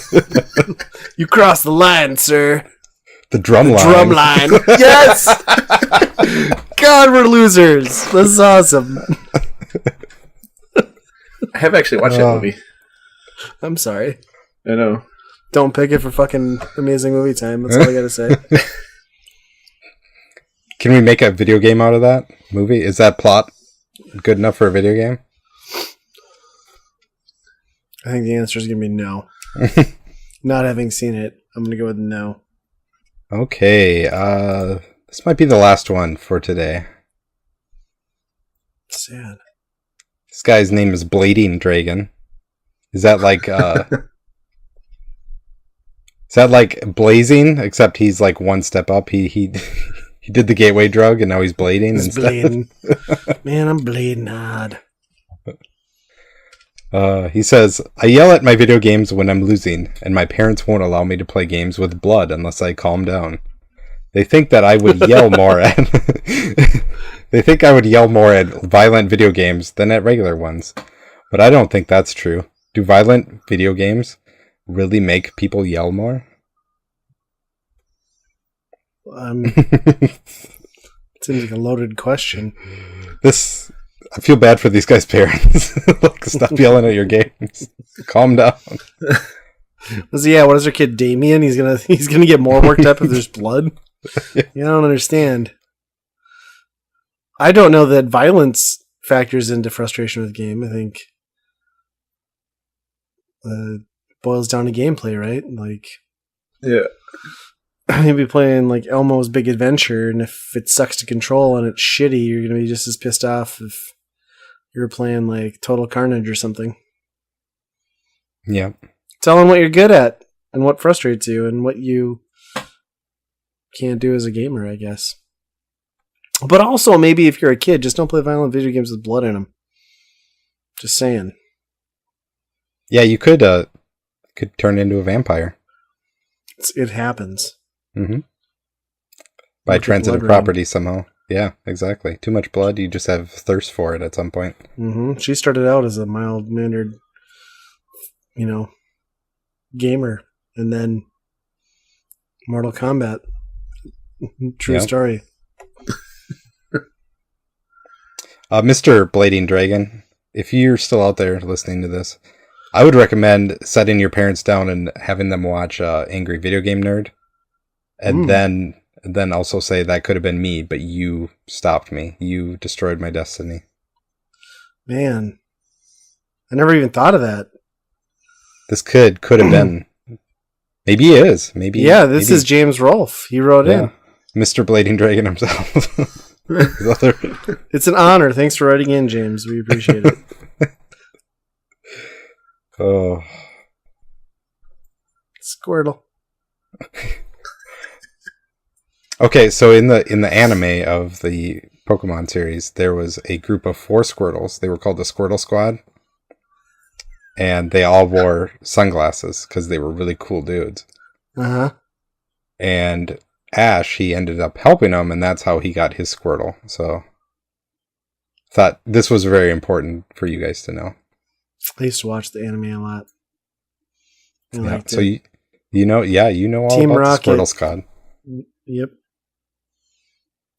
You crossed the line, sir. The drum line. Drum line. Yes! God, we're losers. This is awesome. I have actually watched that movie. I'm sorry. I know. Don't pick it for fucking amazing movie time. That's all I gotta say. Can we make a video game out of that movie? Is that plot good enough for a video game? I think the answer is gonna be no. Not having seen it, I'm gonna go with no. Okay, this might be the last one for today. Sad. This guy's name is Blading Dragon. Is that like Blazing? Except he's like one step up. He did the gateway drug and now he's blading. He's bleeding. Man, I'm bleeding hard. He says, I yell at my video games when I'm losing, and my parents won't allow me to play games with blood unless I calm down. They think that I would yell more at They think I would yell more at violent video games than at regular ones. But I don't think that's true. Do violent video games really make people yell more? Seems like a loaded question. I feel bad for these guys' parents. Like, stop yelling at your games. Calm down. What is their kid Damien? He's gonna get more worked up if there's blood. Yeah, I don't understand. I don't know that violence factors into frustration with the game. I think boils down to gameplay, right? Like, yeah, you'll be playing like Elmo's Big Adventure, and if it sucks to control and it's shitty, you're gonna be just as pissed off if you're playing like Total Carnage or something. Yeah. Tell them what you're good at and what frustrates you and what you can't do as a gamer, I guess. But also, maybe if you're a kid, just don't play violent video games with blood in them. Just saying. Yeah, you could turn into a vampire. It happens. Mm-hmm. By transitive property somehow. Yeah, exactly. Too much blood, you just have thirst for it at some point. Mm-hmm. She started out as a mild-mannered, gamer, and then Mortal Kombat. True story. Mr. Blading Dragon, if you're still out there listening to this, I would recommend setting your parents down and having them watch Angry Video Game Nerd. And then also say that could have been me, but you stopped me. You destroyed my destiny. Man, I never even thought of that. This could have been. Maybe he is. Maybe. Yeah, this is James Rolfe. He wrote in. Mr. Blading Dragon himself. It's an honor. Thanks for writing in, James. We appreciate it. Oh. Squirtle. Okay, so in the anime of the Pokemon series, there was a group of 4 Squirtles. They were called the Squirtle Squad. And they all wore sunglasses because they were really cool dudes. Uh-huh. And Ash, he ended up helping them, and that's how he got his Squirtle. So, thought this was very important for you guys to know. I used to watch the anime a lot. So You know all Team about Rocket. the Squirtle Squad. Yep.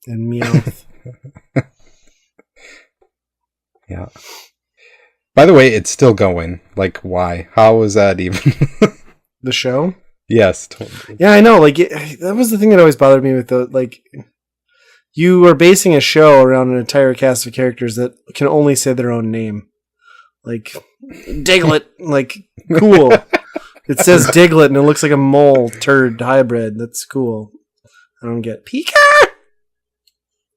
And Meowth. Yeah. By the way, it's still going. Like, why? How was that even? The show? Yes. Totally. Yeah, I know. Like, that was the thing that always bothered me with the, like, you are basing a show around an entire cast of characters that can only say their own name. Like, Diglett. Like, cool. It says Diglett and it looks like a mole turd hybrid. That's cool. I don't get Pika.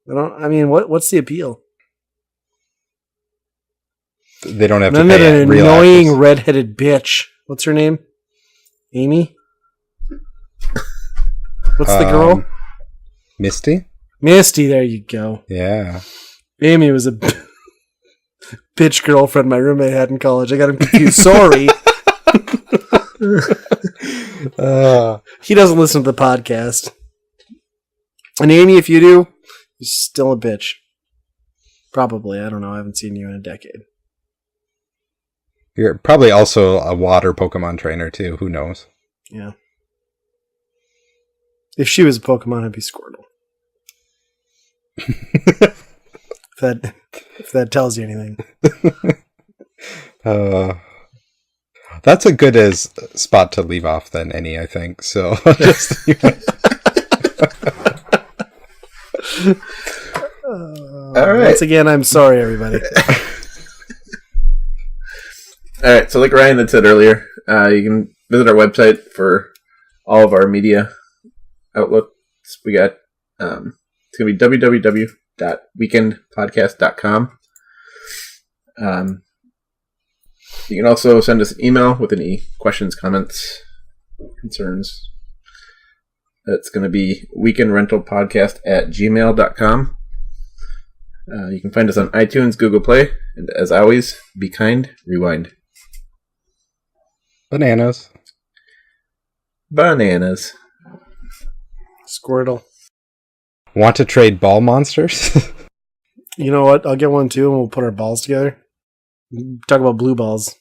What's the appeal? They don't have None to of pay that real annoying actors. redheaded bitch. What's her name? Amy? What's the girl? Misty? Misty, there you go. Yeah. Amy was a bitch girlfriend my roommate had in college. I got him confused. Sorry. He doesn't listen to the podcast. And Amy, if you do, you're still a bitch. Probably. I don't know. I haven't seen you in a decade. You're probably also a water Pokemon trainer, too. Who knows? Yeah. If she was a Pokemon, I'd be Squirtle. if that tells you anything. That's a good as spot to leave off than any, I think. So just all right. Once again, I'm sorry, everybody. All right. So like Ryan had said earlier, you can visit our website for all of our media outlets. We got it's going to be www.weekendpodcast.com. You can also send us an email with any questions, comments, concerns. That's going to be weekendrentalpodcast@gmail.com. You can find us on iTunes, Google Play, and as always, be kind, rewind. bananas. Bananas. Squirtle. Want to trade ball monsters? You know what? I'll get one too, and we'll put our balls together. Talk about blue balls.